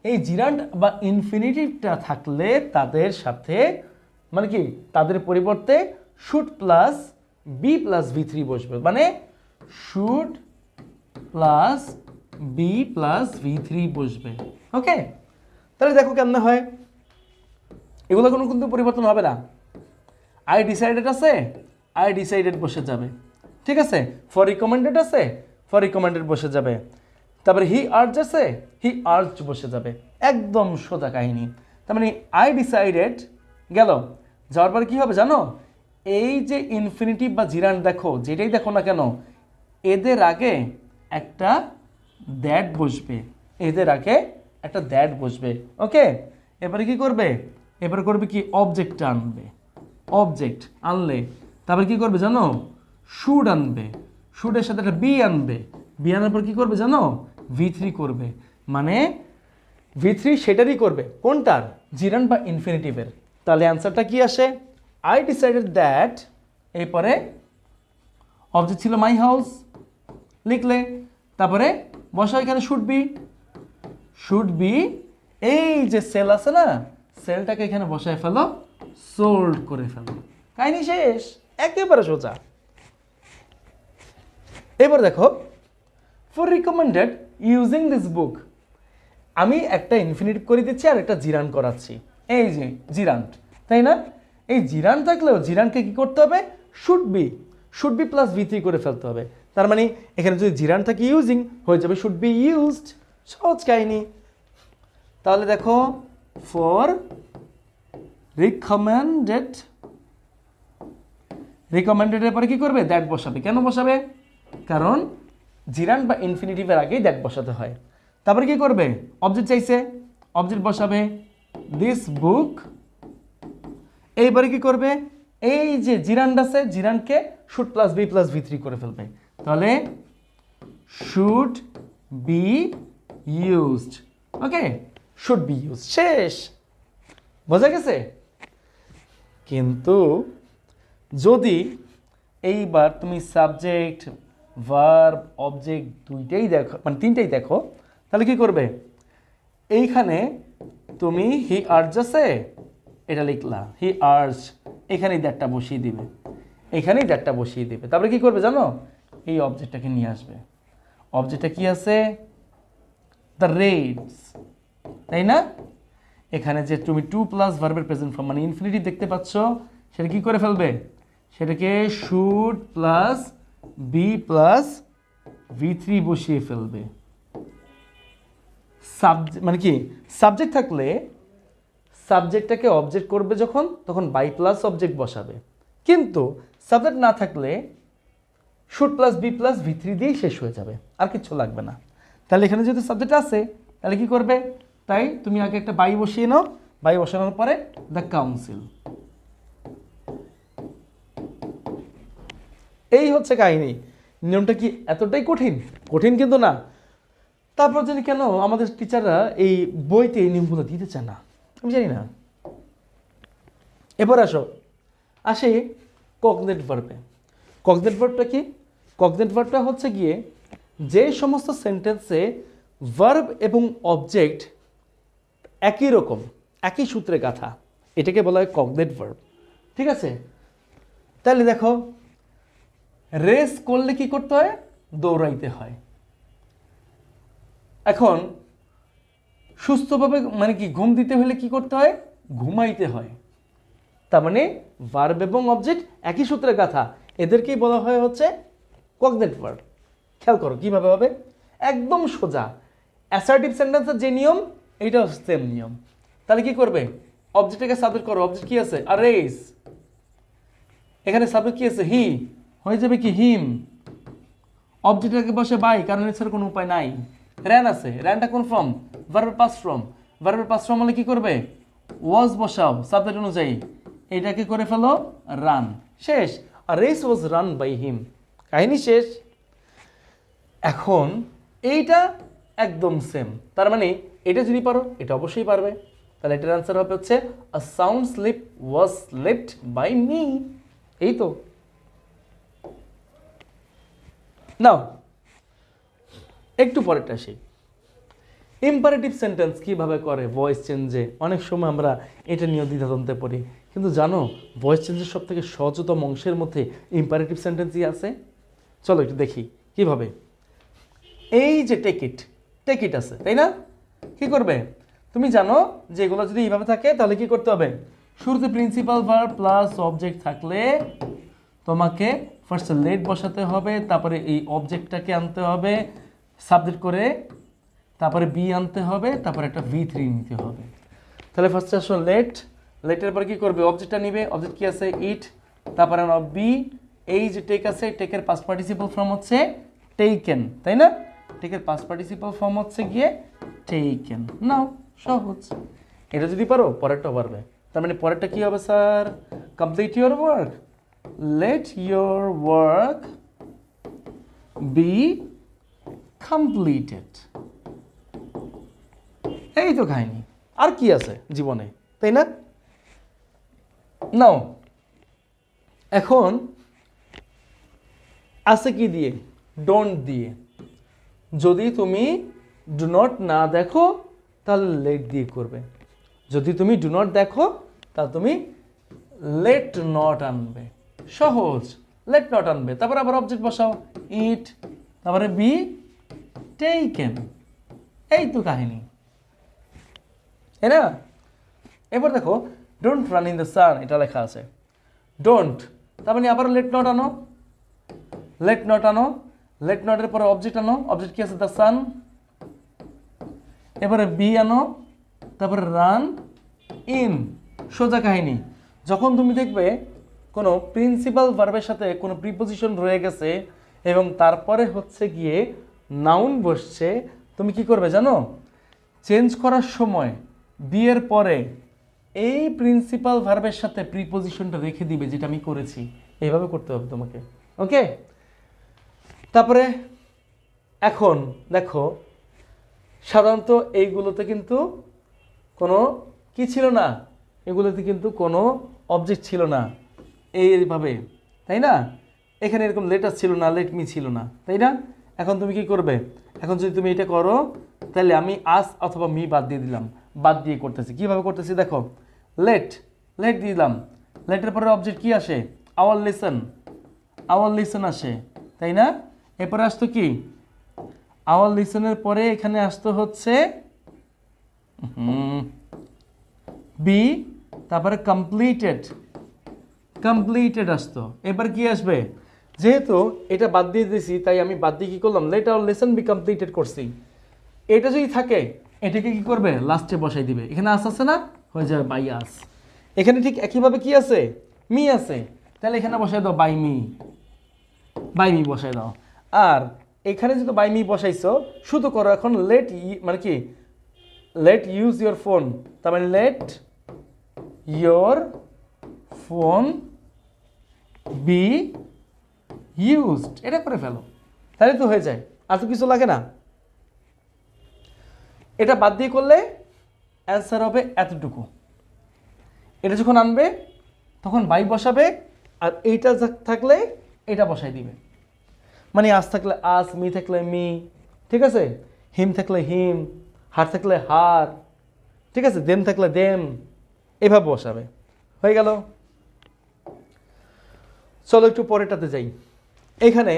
এই জিরান্ড বা ইনফিনিটিভটা থাকলে তাদের সাথে মানে কি তাদের পরিবর্তে should plus be plus V3 বসবে, মানে should plus be plus V3 বসবে। ওকে, তাহলে দেখো কেমন হয়, এগুলো কোনো কিন্তু পরিবর্তন হবে না। আই ডিসাইডেড আছে, আই ডিসাইডেড বসে যাবে। ঠিক আছে? ফর রিকমেন্ডেড আছে, ফর রিকমেন্ডেড বসে যাবে। তারপরে হি আর্জ আছে, হি আর্জ বসে যাবে। একদম সোজা কাহিনী। তার মানে আই ডিসাইডেড গেল, যাওয়ার পরে কী হবে জানো, এই যে ইনফিনিটিভ বা জিরান্ড দেখো, যেটাই দেখো না কেন, এদের আগে একটা দ্যাট বসবে, এদের আগে একটা দ্যাট বসবে। ওকে, এবারে কি করবে, এবারে করবে কি অবজেক্টটা আনবে, অবজেক্ট আনলে তারপরে কি করবে জানো, শুড আনবে, শুডের সাথে একটা বি আনবে, বি আনার পর কি করবে জানো, V3 করবে। মানে V3 সেটারই করবে, কোনটার, জিরান্ড বা ইনফিনিটিভের। তাহলে অ্যান্সারটা কি আসে, আই ডিসাইডেড দ্যাট, এরপরে অবজেক্ট ছিল মাই হাউস লিখলে, তারপরে বসা এখানে শুড বি এই যে সেল আছে না, সেলটাকে এখানে বসায় ফেলো, সোল্ড করে ফেলো, কাহিনী শেষ, একেবারে সোজা। এবার দেখো for recommended using this book, আমি একটা ইনফিনিটিভ করে দিচ্ছি আর একটা জিরান্ড করাচ্ছি, এই যে জিরান্ড, তাই না? এই জিরান্ড থাকলেও জিরান্ডকে কি করতে হবে, শুড বি প্লাস V3 করে ফেলতে হবে। তার মানে এখানে যদি জিরান্ড থাকে ইউজিং হয়ে যাবে শুড বি ইউজড, সহজ কাহিনী। তাহলে দেখো ফর রিকমেন্ডেডের পরে কি করবে, দ্যাট বসাবে। কেন বসাবে, কারণ জিরান্ড বা ইনফিনিটিভের আগেই দ্যাট বসাতে হয়। তারপরে কি করবে, অবজেক্ট চাইছে, অবজেক্ট বসাবে দিস বুক। এইবারে কি করবে, এই যে জিরান্ড আছে, জিরান্ডকে should plus be plus V3 করে ফেলবে। তাহলে should be used. Okay, should be used, শেষ। বোঝা গেছে? কিন্তু যদি এইবার তুমি সাবজেক্ট, ভার্ব, অবজেক্ট দুইটাই দেখো, মানে তিনটাই দেখো, তাহলে কি করবে, এইখানে তুমি হি আর্জ আছে, এটা লিখলা হি আর্জ, এখানেই দ্যাটটা বসিয়ে দিবে, এখানেই দ্যাটটা বসিয়ে দিবে। তারপরে কি করবে জানো, এই অবজেক্টটাকে নিয়ে আসবে। অবজেক্টটা কি আছে, দ্য রেডস, তাই না? এখানে যে তুমি টু প্লাস ভার্বের প্রেজেন্ট ফর্ম মানে ইনফিনিটিভ দেখতে পাচ্ছ, সেটা কি করে ফেলবে, সেটাকে should plus be plus V3 বসিয়ে ফেলবে। সাবজেক্ট মানে কি, সাবজেক্ট থাকলে সাবজেক্টটাকে অবজেক্ট করবে যখন, তখন বাই প্লাস অবজেক্ট বসাবে। কিন্তু সাবজেক্ট না থাকলে should plus be plus V3 দিয়েই শেষ হয়ে যাবে, আর কিছু লাগবে না। তাহলে এখানে যেহেতু সাবজেক্ট আছে, তাহলে কি করবে, তাই তুমি আগে একটা বাই বসিয়ে নাও, বাই বসানোর পরে দ্য কাউন্সিল। এই হচ্ছে কাহিনী। নিয়মটা কি এতটাই কঠিন? কঠিন কিন্তু না। তারপর জানি কেন আমাদের টিচাররা এই বইতে এই নিয়মগুলো দিতে চায় না, আমি জানি না। এবার আসি কগনেট ভার্বে। কগনেট ভার্বটা কি, কগনেট ভার্বটা হচ্ছে গিয়ে যে সমস্ত সেন্টেন্সে ভার্ব এবং অবজেক্ট একই রকম, একই সূত্রে গাঁথা, এটাকে বলা হয় কগনেট ভার্ব। ঠিক আছে, তাহলে দেখো রেস করলে কি করতে হয়? দৌড়াইতে হয়। এখন সুস্থভাবে মানে কি ঘুম দিতে হলে কি করতে হয়? ঘুমাইতে হয়। তার মানে ভার্ব এবং অবজেক্ট একই সূত্রে গাঁথা, এদেরকেই বলা হয় হচ্ছে কগনেট ভার্ব। খেয়াল করো কিভাবে হবে, একদম সোজা। অ্যাসার্টিভ সেন্টেন্সের যে নিয়ম, এইটাও সেম নিয়ম। তাহলে কি করবে? অবজেক্টটাকে সাবজেক্ট করো, অবজেক্ট কি আছে? আ রেস। এখানে সাবজেক্ট কি আছে? হি, হয়ে যাবে কি হিম। অবজেক্টটাকে বসে বাই, কারণ এছাড়া কোনো উপায় নাই। র্যান আছে, র্যানটা কোন ফর্ম? ভার্বের পাস্ট ফর্ম। ভার্বের পাস্ট ফর্ম হলে কি করবে? ওয়াজ বসাও সাবজেক্ট অনুযায়ী, এইটাকে করে ফেলো রান, শেষ। আর race was run by him, কাহিনী শেষ। এখন এইটা একদম সেম, তার মানে এটা যদি পারো এটা অবশ্যই পারবে। তাহলে এটার আনসার হবে হচ্ছে a sound sleep was slept by me. এই তো। নাও একটু পরেরটা আসি, ইম্পারেটিভ সেন্টেন্স কিভাবে করে ভয়েস চেঞ্জে। অনেক সময় আমরা এটা নিয়ে দ্বিধাদ্বন্দ্বে পড়ি, কিন্তু জানো ভয়েস চেঞ্জের সব থেকে সহজতম অংশের মধ্যে ইম্পারেটিভ সেন্টেন্সই আছে। চলো একটু দেখি কিভাবে। এই যে টেক ইট আছে, তাই না? কি করবে? তুমি জানো যে এগুলো যদি এইভাবে থাকে তাহলে কি করতে হবে? শুরুতে প্রিন্সিপাল ভার্ব প্লাস অবজেক্ট থাকলে তোমাকে ফার্স্ট লেট বসাতে হবে, তারপরে এই অবজেক্টটাকে আনতে হবে সাবজেক্ট করে, তারপরে বি আনতে হবে, তারপরে একটা V3 নিতে হবে। তাহলে ফার্স্টে আসো লেটের পর কি করবে? অবজেক্টটা নিবে, অবজেক্ট কি আছে? ইট, তারপরে নাও বি। এই যে টেক আছে, টেকের পাস্ট পার্টিসিপল ফর্ম হচ্ছে টেকেন, তাই না? টেকের পাস্ট পার্টিসিপল ফর্ম হচ্ছে গিয়ে টেকেন। নাও সহজ, এটা যদি পারো পরেরটাও পারবে। তার মানে পরেরটা কি হবে sir? Complete your work, let your work be completed. এই তো কাহিনী, আর কি আছে জীবনে, তাই না? নাও এখন আছে কি দিয়ে? ডোন্ট দিয়ে। যদি তুমি ডু নট না দেখো তাহলে লেট দিয়ে করবে, যদি তুমি ডু নট দেখো তাহলে তুমি লেট নট আনবে। সহজ, লেট নট আনবে, তারপর আবার অবজেক্ট বসাও ইট, তারপরে বি টেকেন। এই তো কাহিনী, তাই না? এবার দেখো don't run in the sun, এটা লেখা আছে ডোন্ট, তার মানে আবার লেট নট আনো, লেট নটের পরে অবজেক্ট আনো, অবজেক্ট কি আছে? The sun. এবারে বি আনো, তারপরে রান ইন। সোজা কাহিনী। যখন তুমি দেখবে কোনো প্রিন্সিপাল ভার্বের সাথে কোনো প্রিপোজিশন রয়ে গেছে এবং তারপরে হচ্ছে গিয়ে নাউন বসছে, তুমি কি করবে জানো? চেঞ্জ করার সময় বি এর পরে এই প্রিন্সিপাল ভার্বের সাথে প্রিপোজিশনটা রেখে দিবে, যেটা আমি করেছি। এইভাবে করতে হবে তোমাকে, ওকে? তারপরে এখন দেখো সাধারণত এইগুলোতে কিন্তু কোনো কি ছিল না, এগুলোতে কিন্তু কোনো অবজেক্ট ছিল না এইভাবে, তাই না? এখানে এরকম লেটার ছিল না, লেট মি ছিল না, তাই না? এখন তুমি কি করবে? এখন যদি তুমি এটা করো তাহলে আমি আস অথবা মি বাদ দিয়ে দিলাম, বাদ দিয়ে করতেছি। কিভাবে করতেছি দেখো, লেট দিলাম, লেটের পরে অবজেক্ট কি আসে? আওয়ার লিসন আসে, তাই না? এরপরে আসতো কি? আওয়ার লিসনের পরে এখানে আসতো হচ্ছে বি, তারপরে কমপ্লিটেড আসতো। এবার কি আসবে? যেহেতু এটা বাদ দিয়ে দিয়েছি তাই আমি বাদ দিয়ে কি করলাম? Let our lesson be completed করছি। এটা যদি থাকে এটাকে কি করবে? লাস্টে বসাই দিবে। এখানে আস আছে না, হয়ে যাবে বাই আস। এখানে ঠিক একইভাবে কি আছে? মি আছে, তাহলে এখানে বসাই দাও বাই মি বসাই দাও। আর এখানে যেহেতু বাই মি বসাইছো, শুধু করো এখন লেট মানে কি? লেট ইউজ ইউর ফোন, তার মানে let your phone be used, এটা করে ফেলো, তাহলে তো হয়ে যায়। আর তো কিছু লাগে না। এটা বাদ দিয়ে করলে অ্যান্সার হবে এতটুকু। এটা যখন আনবে তখন বাই বসাবে, আর এইটা থাকলে এটা বসাই দিবে। মানে আস থাকলে আস, মি থাকলে মি, ঠিক আছে, হিম থাকলে হিম, হার থাকলে হার, ঠিক আছে, দেম থাকলে দেম, এভাবে বসাবে। হয়ে গেল। চলো একটু পরেরটাতে যাই। এখানে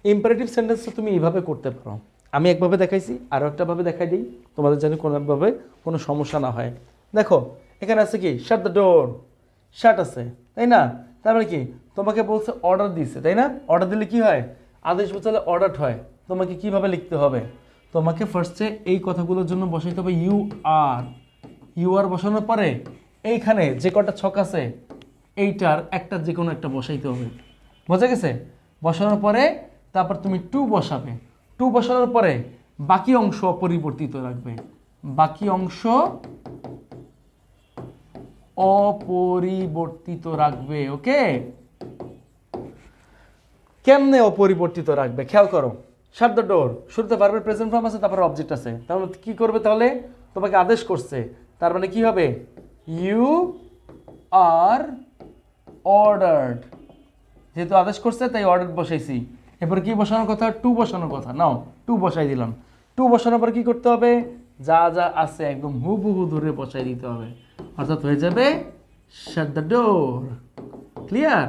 ইম্পারেটিভ সেন্টেন্সটা তুমি এইভাবে করতে পারো। আমি একভাবে দেখাইছি, আরও একটাভাবে দেখাই দিই তোমাদের যেন কোনোভাবে কোনো সমস্যা না হয়। দেখো এখানে আছে কি, শাট দ্য ডোর, শাট আছে, তাই না? তারপরে কি তোমাকে বলছে অর্ডার দিছে, তাই না? অর্ডার দিলে কি হয়, আদেশ বোঝালে অর্ডার হয়। তোমাকে কিভাবে লিখতে হবে, তোমাকে ফার্স্টে এই কথাগুলোর জন্য বসাইতে হবে ইউ আর। ইউ আর বসানোর পরে এইখানে যে কটা ছক আছে এইটার একটা যে কোনো একটা বসাইতে হবে, বোঝা গেছে? বসানোর পরে তারপর তুমি টু বসাবে। টু বসানোর পরে বাকি অংশ অপরিবর্তিত রাখবে, বাকি অংশ অপরিবর্তিত রাখবে। ওকে, কেমনে অপরিবর্তিত রাখবে খেয়াল করো। শাট দ্য ডোর, শুরুতে ভার্বের প্রেজেন্ট ফর্ম আছে, তারপর অবজেক্ট আছে। তাহলে কি করবে, তাহলে তোমাকে আদেশ করছে, তার মানে কি হবে, ইউ আর অর্ডার্ড। যেহেতু আদেশ করছে তাই অর্ডার বসাইছি। এরপর কি বসানোর কথা, টু বসানোর কথা। নাও টু বসাই দিলাম। টু বসানোর পর কি করতে হবে, যা যা আছে একদম হুবহু ধরে বসাই দিতে হবে, অর্থাৎ হয়ে যাবে শাট দ্য ডোর। ক্লিয়ার?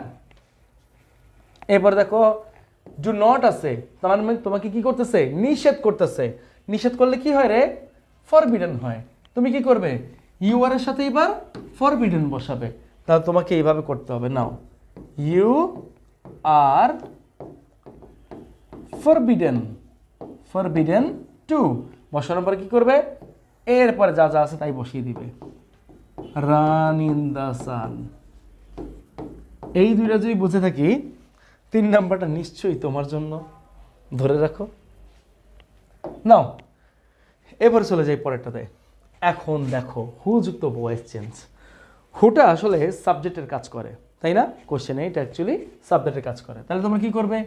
এরপর দেখো ডু নট আছে, তার মানে তোমাকে কি করতেছে, নিষেধ করতেছে। নিষেধ করলে কি হয় রে, ফরবিডেন হয়। তুমি কি করবে, ইউ আর এর সাথে এবার ফরবিডেন বসাবে। তাহলে তোমাকে এইভাবে করতে হবে। Now you are forbidden, forbidden to বসানোর পর কি করবে, এরপরে যা যা আছে তাই বসিয়ে দিবে। Run in the sun. এই দুইটা যদি বুঝে থাকি, 3 নাম্বারটা নিশ্চয়ই তোমার জন্য। ধরে রাখো। নাও এবারে চলে যাই পরেরটাতে। এখন দেখো হু যুক্ত ভয়েস চেঞ্জ। হুটা আসলে সাবজেক্টের কাজ করে, তাই না? কোশ্চেনে এটা অ্যাকচুয়ালি সাবজেক্টের কাজ করে। তাহলে তোমরা কি করবে,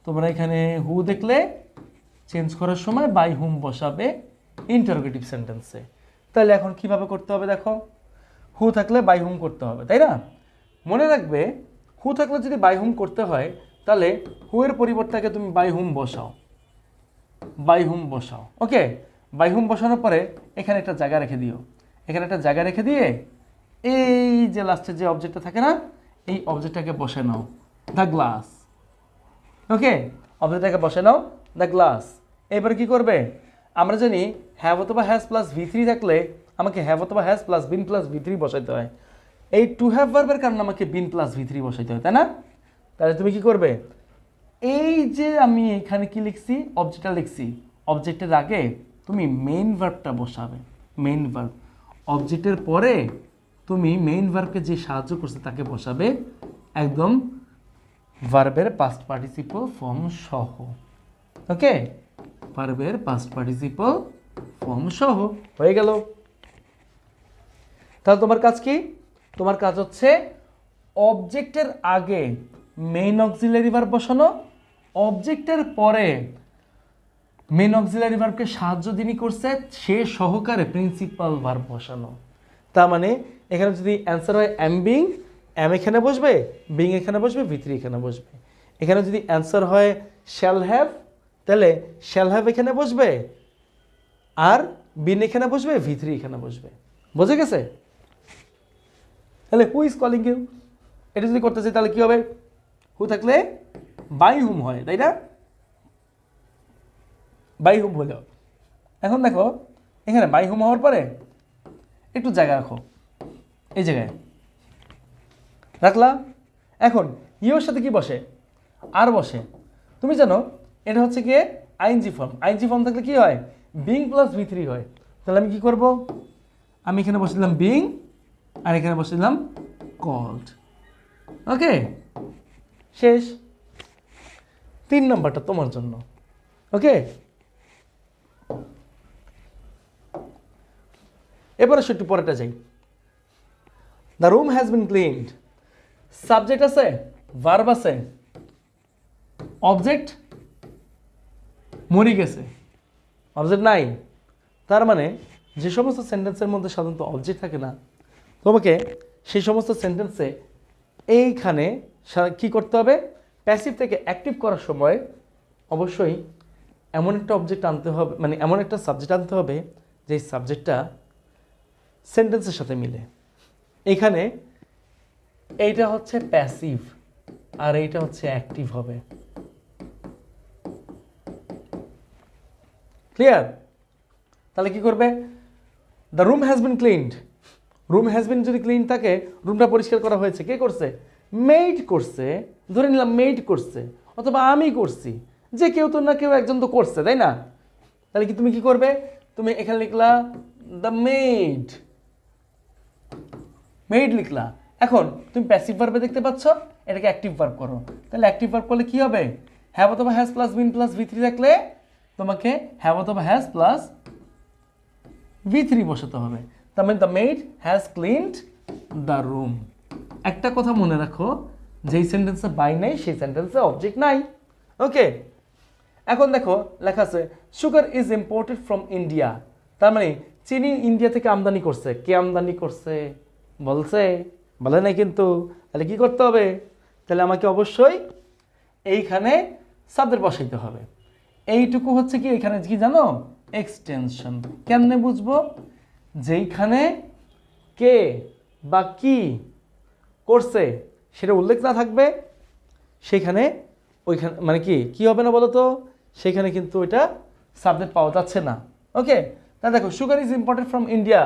তোমরা এখানে হু দেখলে চেঞ্জ করার সময় বাই হুম বসাবে ইন্টারোগেটিভ সেন্টেন্সে। তাহলে এখন কিভাবে করতে হবে দেখো, হু থাকলে বাই হুম করতে হবে, তাই না? মনে রাখবে হু থাকলে যদি বাই হুম করতে হয় তাহলে হু এর পরিবর্তে তুমি বাই হুম বসাও, বাই হুম বসাও। ওকে, বাই হুম বসানোর পরে এখানে একটা জায়গা রেখে দিও। এখানে একটা জায়গা রেখে দিয়ে এই যে লাস্টে যে অবজেক্টটা থাকে না, এই অবজেক্টটাকে বসে নাও, দ্য গ্লাস। ওকে, অবজেক্টটাকে বসে নাও, দ্য গ্লাস। এবারে কি করবে, আমরা জানি হ্যাভ অথবা হ্যাজ প্লাস ভি থ্রি থাকলে আমাকে হ্যাভ অথবা has plus been plus V three বসাইতে হয়। এই টু হ্যাভ ভার্বের কারণে আমাকে বিন প্লাস ভি থ্রি বসাইতে হয়, তাই না? তাহলে তুমি কি করবে, এই যে আমি এখানে কি লিখছি, অবজেক্টটা লিখছি, অবজেক্টের আগে তুমি মেইন ভার্বটা বসাবে। মেইন ভার্ব অবজেক্টের পরে তুমি মেইন ভার্বকে যে সাহায্য করছে তাকে বসাবে, একদম ভার্বের পাস্ট পার্টিসিপল ফর্ম সহ। ওকে, ভার্বের পাস্ট পার্টিসিপল ফর্ম সহ হয়ে গেল। তাহলে তোমার কাজ কি, তোমার কাজ হচ্ছে অবজেক্টের আগে মেইন অক্সিলারি ভার্ব বসানো, অবজেক্টের পরে মেইন অক্সিলারি ভার্বকে সাহায্য যিনি করছে সে সহকারে প্রিন্সিপাল ভার্ব বসানো। তার মানে এখানে যদি অ্যান্সার হয় এম বিং, এম এখানে বসবে, বিং এখানে বসবে, ভি3 এখানে বসবে। এখানে যদি অ্যান্সার হয় শ্যাল হ্যাভ, তাহলে শ্যাল হ্যাভ এখানে বসবে, আর বিন এখানে বসবে, ভি3 এখানে বসবে। বুঝে গেছে? তাহলে হু ইজ কলিং ইউ, এটা যদি করতে চাই তাহলে কি হবে, হু থাকলে বাই হুম হয়, তাই না? বাই হুম হলো। এখন দেখো এখানে বাই হুম হওয়ার পরে একটু জায়গা রাখো, এই জায়গায় রাখলাম। এখন ইউর সাথে কি বসে, আর বসে। তুমি জানো এটা হচ্ছে গিয়ে আইএনজি ফর্ম। আইএনজি ফর্ম থাকলে কি হয়, বিং প্লাস ভি থ্রি হয়। তাহলে আমি কি করব, আমি এখানে বসে দিলাম বিং, আর এখানে বসে দিলাম কল্ড। ওকে, শেষ। 3 নম্বরটা তোমার জন্য। ওকে, এবারে একটু পরেটা যাই। The room has been cleaned. Subject আছে, ভার্ব আছে, অবজেক্ট মরে গেছে, অবজেক্ট নাই। তার মানে যে সমস্ত সেন্টেন্সের মধ্যে সাধারণত অবজেক্ট থাকে না, তোমাকে সেই সমস্ত সেন্টেন্সে এইখানে কি করতে হবে, প্যাসিভ থেকে অ্যাক্টিভ করার সময় অবশ্যই এমন একটা অবজেক্ট আনতে হবে, মানে এমন একটা সাবজেক্ট আনতে হবে যে সাবজেক্টটা সেন্টেন্সের সাথে মিলে। এখানে এইটা হচ্ছে প্যাসিভ আর এইটা হচ্ছে অ্যাক্টিভ হবে। ক্লিয়ার? তাহলে কি করবে? The room has been cleaned. Room has been যদি ক্লিন থাকে, রুমটা পরিষ্কার করা হয়েছে, কে করছে? মেড করছে। ধরে নিলাম মেড করছে, অথবা আমি করছি, যে কেউ তো না কেউ একজন তো করছে, তাই না? তাহলে কি তুমি কি করবে? তুমি এখানে লিখলা দ্য মেড, মেড লিখলা। এখন তুমি প্যাসিভ ভার্বে দেখতে পাচ্ছ, এটাকে অ্যাক্টিভ ভার্ব করো। তাহলে অ্যাক্টিভ ভার্ব করলে কি হবে? হ্যাভ অথবা has plus been plus V three থাকলে তোমাকে হ্যাভ অথবা হ্যাজ প্লাস ভি থ্রি বসাতে হবে। তার মানে the made has cleaned the room. একটা কথা মনে রাখো, যেই সেন্টেন্সে বাই নেই সেই সেন্টেন্সে অবজেক্ট নাই। ওকে, এখন দেখো লেখা আছে sugar is imported from India. তার মানে চিনি ইন্ডিয়া থেকে আমদানি করছে। কে আমদানি করছে বলছে? বলে নাই কিন্তু। তাহলে কি করতে হবে? তাহলে আমাকে অবশ্যই এইখানে সাবজেক্ট বসাইতে হবে। এইটুকু হচ্ছে কি, এখানে কি জানো? এক্সটেনশন। কেমনে বুঝবো? যেইখানে কে বা কি করছে সেটা উল্লেখ না থাকবে, সেখানে ওইখানে মানে কি হবে না বলো তো? সেখানে কিন্তু ওইটা সাবজেক্ট পাওয়া যাচ্ছে না। ওকে, তা দেখো sugar is imported from India.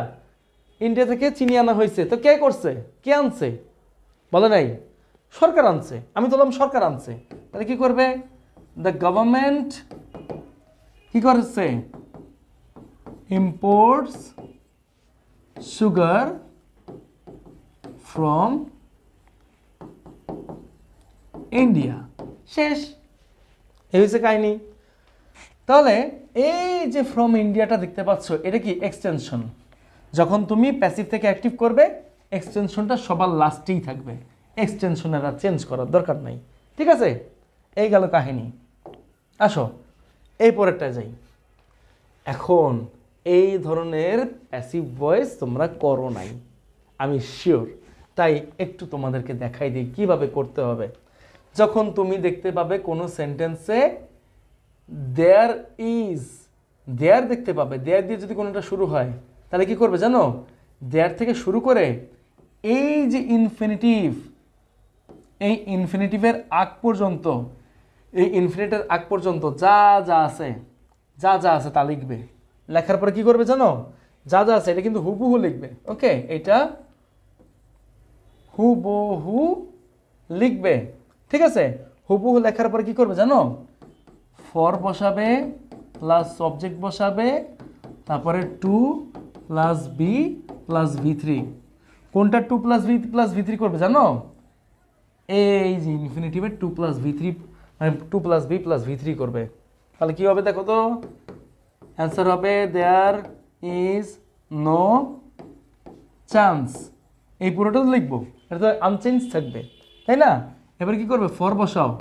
India থেকে চিনি আনা হয়েছে, তো কে করছে? কে আনছে? বলে নাই, সরকার আনছে। আমি বললাম সরকার আনছে। তাহলে কি করবে? দ্য গভর্নমেন্ট কি করছে? Imports sugar from India. শেষ, এই হচ্ছে কাহিনী। তাহলে এই যে ফ্রম ইন্ডিয়াটা দেখতে পাচ্ছ, এটা কি এক্সটেনশন। যখন তুমি প্যাসিভ থেকে অ্যাক্টিভ করবে, এক্সটেনশনটা সবার লাস্টেই থাকবে। এক্সটেনশনের আর চেঞ্জ করার দরকার নাই। ঠিক আছে, এই গেল কাহিনী। আসো এই পরেরটা যাই। এখন এই ধরনের প্যাসিভ ভয়েস তোমরা করো নাই, আমি শিওর। তাই একটু তোমাদেরকে দেখাই দিই কিভাবে করতে হবে। যখন তুমি দেখতে পাবে কোনো সেন্টেন্সে দেয়ার ইজ, দেয়ার দেখতে পাবে, দেয়ার দিয়ে যদি কোনোটা শুরু হয়, তাহলে কি করবে জানো? দেয়ার থেকে শুরু করে এই যে ইনফিনিটিভ, এই ইনফিনিটিভের আগ পর্যন্ত, এই ইনফিনিটের আগ পর্যন্ত যা যা আছে, যা যা আছে তা লিখবে। লেখার পরে কি করবে জানো? যা যা আছে এটা কিন্তু হুবহু লিখবে। ওকে, এটা হুবহু লিখবে। ঠিক আছে, হুবহু লেখার পরে কি করবে জানো? ফর বসাবে প্লাস সাবজেক্ট বসাবে, তারপরে to plus be plus V three. কোনটা to plus be plus V three করবে জানো? এই যে ইনফিনিটিভের টু প্লাস ভি থ্রি, মানে to plus be plus V three করবে। তাহলে কি হবে দেখো তো? অ্যান্সার হবে দেয়ার ইজ নো চান্স। এই পুরোটা তো লিখবো, এটা তো আনচেঞ্জ থাকবে, তাই না? এবার কি করবে? ফর বসাও,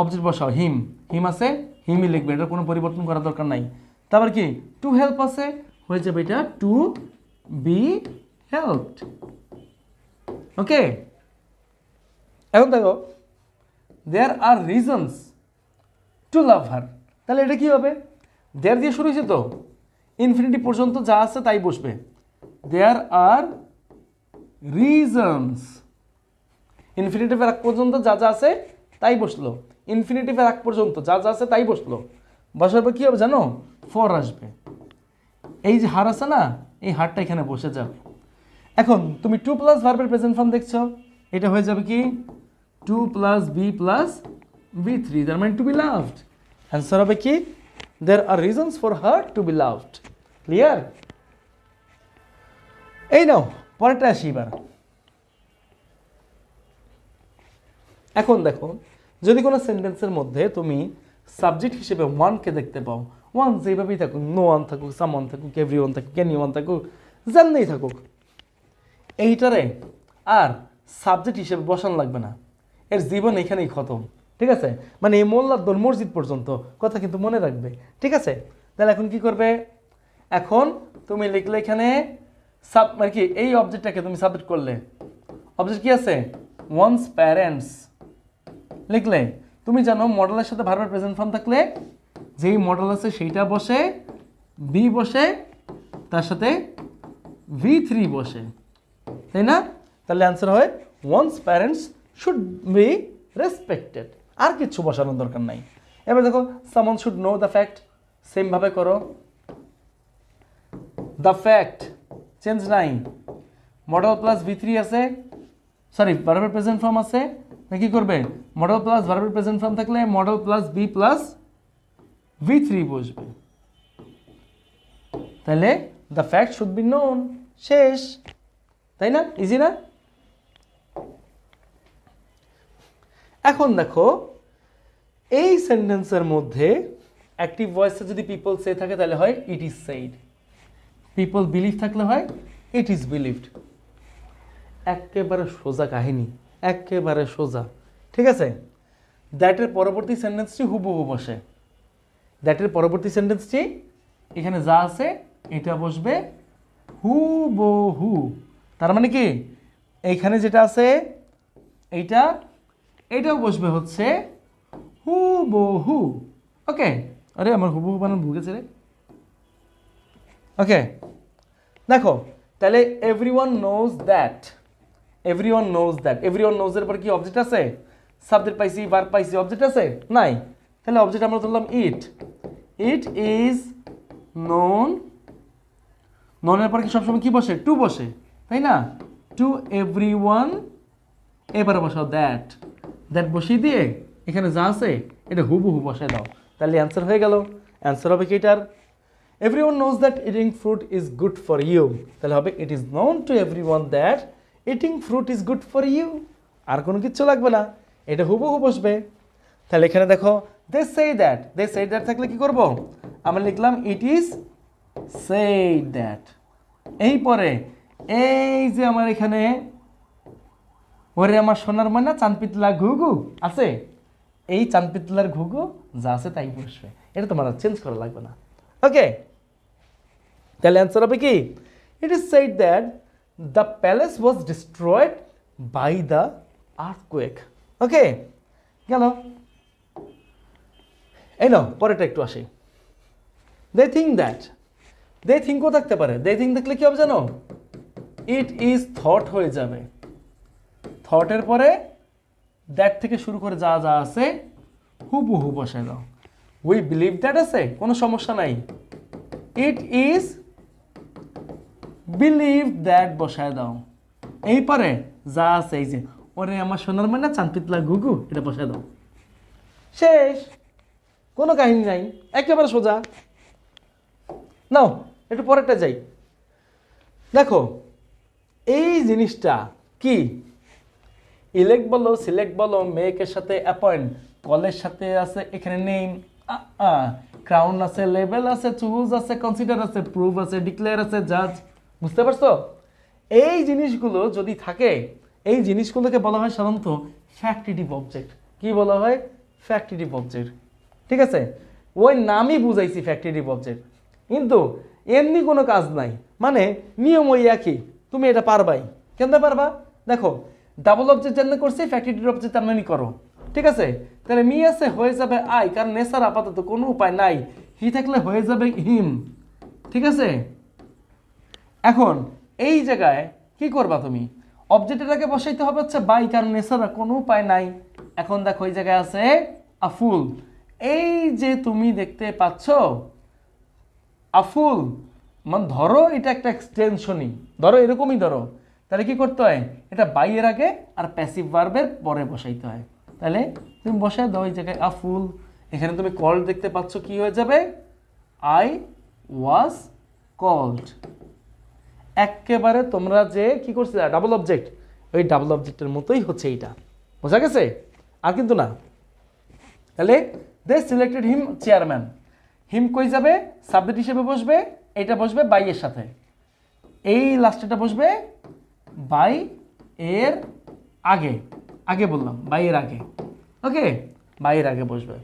অবজেক্ট বসাও, হিম, হিম আছে, হিমই লিখবে, এটা কোনো পরিবর্তন করার দরকার নাই। তারপর কি টু হেল্প আছে, হয়ে যাবে এটা টু বি হেল্পড। ওকে, এখন দেখো দেয়ার আর রিজনস টু লাভ হার। তাহলে এটা কি হবে? দেয়ার দিয়ে শুরু হয়েছে তো, ইনফিনিটি পর্যন্ত যা আছে তাই বসবে। দেয়ার আর রিজনস, ইনফিনিটিভের আগ পর্যন্ত যা যা আছে তাই বসলো, ইনফিনিটিভের আগ পর্যন্ত যা যা আছে তাই বসলো। বসার পর কী হবে জানো? ফর আসবে। এই যে হার আছে না, এই হারটা এখানে বসে যাবে। এখন তুমি টু প্লাস ভার্বের প্রেজেন্ট ফর্ম দেখছো, এটা হয়ে যাবে কি to plus be plus V three, তার মানে টু বি লাভড। অ্যান্সার হবে কি there are reasons for her to be loved. Clear? এই নাও পরেরটা আসি এবার। এখন দেখো, যদি কোনো সেন্টেন্সের মধ্যে তুমি সাবজেক্ট হিসেবে ওয়ানকে দেখতে পাও, ওয়ান যেভাবেই থাকুক, নো ওয়ান থাকুক, সাম ওয়ান থাকুক, এভরি ওয়ান থাকুক, এনি ওয়ান থাকুক, জানলেই থাকুক, এইটারে আর সাবজেক্ট হিসেবে বসান লাগবে না, এর জীবন এখানেই খতম। ঠিক আছে, মানে এই মোল্লার দোল মসজিদ পর্যন্ত, কথা কিন্তু মনে রাখবে। ঠিক আছে, তাহলে এখন কি করবে? এখন তুমি লিখলে এখানে মানে কি এই অবজেক্টটাকে তুমি সাবজেক্ট করলে, অবজেক্ট কি আছে? ওয়ান্স প্যারেন্টস লিখলে, তুমি জানো মডেলের সাথে ভার্বের প্রেজেন্ট ফর্ম থাকলে যেই মডেল আছে সেইটা বসে, বি বসে, তার সাথে V3 বসে, তাই না? তাহলে অ্যান্সার হয় one's parents should be respected. আর কিছু বসানোর দরকার নাই। এবার দেখো someone should know the fact, same ভাবে করো। দ্য ফ্যাক্ট চেঞ্জ নাই, মডেল প্লাস V3 আছে, সরি ভার্বের প্রেজেন্ট ফর্ম আছে, কি করবে? মডেল প্লাস ভার্বের প্রেজেন্ট ফর্ম থাকলে modal plus be plus V3 বসবে। তাহলে the fact should be known, শেষ, তাই না? ইজি না? এখন দেখো এই সেন্টেন্সের মধ্যে অ্যাক্টিভ ভয়েসে যদি পিপল সে থাকে তাহলে হয় it is said, people believe থাকলে হয় ইট ইজ বিলিভড। একেবারে সোজা কাহিনী, একেবারে সোজা, ঠিক আছে? দ্যাটের পরবর্তী সেন্টেন্সটি হুবহু বসে, দ্যাটের পরবর্তী সেন্টেন্সটি এখানে যা আছে এটা বসবে হুবহু। তার মানে কি এইখানে যেটা আছে এইটা, এটাও বসবে হচ্ছে হুবহু। ওকে, আরে আমার হুবহু বানান ভুল গেছে রে। ওকে, দেখো তাহলে everyone knows that, everyone knows that, everyone knows এর পর কি অবজেক্ট আছে? সাবজেক্ট পাইছি, ভার্ব পাইছি, অবজেক্ট আছে? নাই। তাহলে অবজেক্ট আমরা ধরলাম ইট, ইট ইজ নোন, নোনের পর কি সবসময় কি বসে? টু বসে, তাই না? টু এভরিওয়ান, এবারে বসাও দ্যাট, দ্যাট বসিয়ে দিয়ে এখানে যা আছে এটা হুবহু বসায় দাও, তাহলে অ্যান্সার হয়ে গেল। অ্যান্সার হবে কি এটার? Everyone knows that eating fruit is good for you, তাহলে হবে it is known to everyone that eating fruit is good for you. আর কোনো কিচ্ছু লাগবে না, এটা হুবহু বসবে। তাহলে এখানে দেখো দে say that, they say that থাকলে কি করব? আমরা লিখলাম ইট ইজ সেড দ্যাট। এই পরে এই যে আমার এখানে ওরে আমার সোনার ময়না চাঁদপিতলা ঘুঘু আছে, এই চাঁদপিতলার ঘুঘু যা আছে তাই বসবে, এটা তোমার আর চেঞ্জ করা লাগবে না। ওকে, তাহলে অ্যান্সার হবে কি? It is said that the palace was destroyed by the earthquake. Okay, গেল। এই নাও পরেরটা একটু আসি। দে থিঙ্ক দ্যাট, দে থিঙ্কও থাকতে পারে, দে থিঙ্ক থাকলে কি হবে জানো? ইট ইজ থট হয়ে যাবে, থটের পরে দ্যাট থেকে শুরু করে যা যা আছে হুবহু বসায় দাও। উই বিলিভ দ্যাট আছে, কোনো সমস্যা নাই, ইট ইজ বিলিভ দ্যাট বসায় দাও। এই পরে যা আছে এই যে ওরে আমার সোনার ময়না চাঁদপিতলা ঘুঘু এটা বসায় দাও, শেষ, কোনো কাহিনী নাই, একেবারে সোজা। নাও একটু পরেরটা যাই। দেখো এই জিনিসটা কি, ইলেক্ট বলো, সিলেক্ট বলো, মেকের সাথে অ্যাপয়েন্ট, কলের সাথে আছে এখানে নেম, ক্রাউন আছে, লেবেল আছে, চুজ আছে, কনসিডার আছে, প্রুভ আছে, ডিক্লেয়ার আছে, জাজ। বুঝতে পারছো? এই জিনিসগুলো যদি থাকে, এই জিনিসগুলোকে বলা হয় সাধারণত ফ্যাক্টিটিভ অবজেক্ট। কি বলা হয়? ফ্যাক্টিটিভ অবজেক্ট, ঠিক আছে? ওই নামই বুঝাইছি ফ্যাক্টিটিভ অবজেক্ট, কিন্তু এমনি কোনো কাজ নাই, মানে নিয়ম ওই একই, তুমি এটা পারবাই। কেন পারবা? দেখো ডাবল অবজেক্ট যেন করছি, ফ্যাক্টিটিভ অবজেক্ট তেমনি করো, ঠিক আছে? তাহলে মি আছে হয়ে যাবে আই, কারণ নেসার আপাতত কোনো উপায় নাই, হি থাকলে হয়ে যাবে হিম, ঠিক আছে? এখন এই জায়গায় কি করবা তুমি? অবজেক্টের আগে বসাইতে হবে হচ্ছে বাই, কারণ নেসারা কোনো উপায় নাই। এখন দেখো এই জায়গায় আছে আফুল, এই যে তুমি দেখতে পাচ্ছ আফুল, মানে ধরো এটা একটা এক্সটেনশনই, ধরো এরকমই ধরো, তাহলে কি করতে হয়? এটা বাইয়ের আগে আর প্যাসিভ ভার্বের পরে বসাইতে হয়। তাহলে তুমি বসায় দাও এই জায়গায় আফুল, এখানে তুমি কল দেখতে পাচ্ছ, কি হয়ে যাবে? I was called. একেবারে তোমরা যে কি করছিলে ডাবল অবজেক্ট, ওই ডাবল অবজেক্টের মতোই হচ্ছে এইটা, বোঝা গেছে? আর কিন্তু না। তাহলে দে সিলেক্টেড হিম চেয়ারম্যান, হিম কই যাবে? সাবজেক্ট হিসেবে বসবে, এটা বসবে বাই এর সাথে, এই লাস্টেটা বসবে বাই এর আগে, আগে বললাম বাই এর আগে, ওকে, বাই এর আগে বসবে।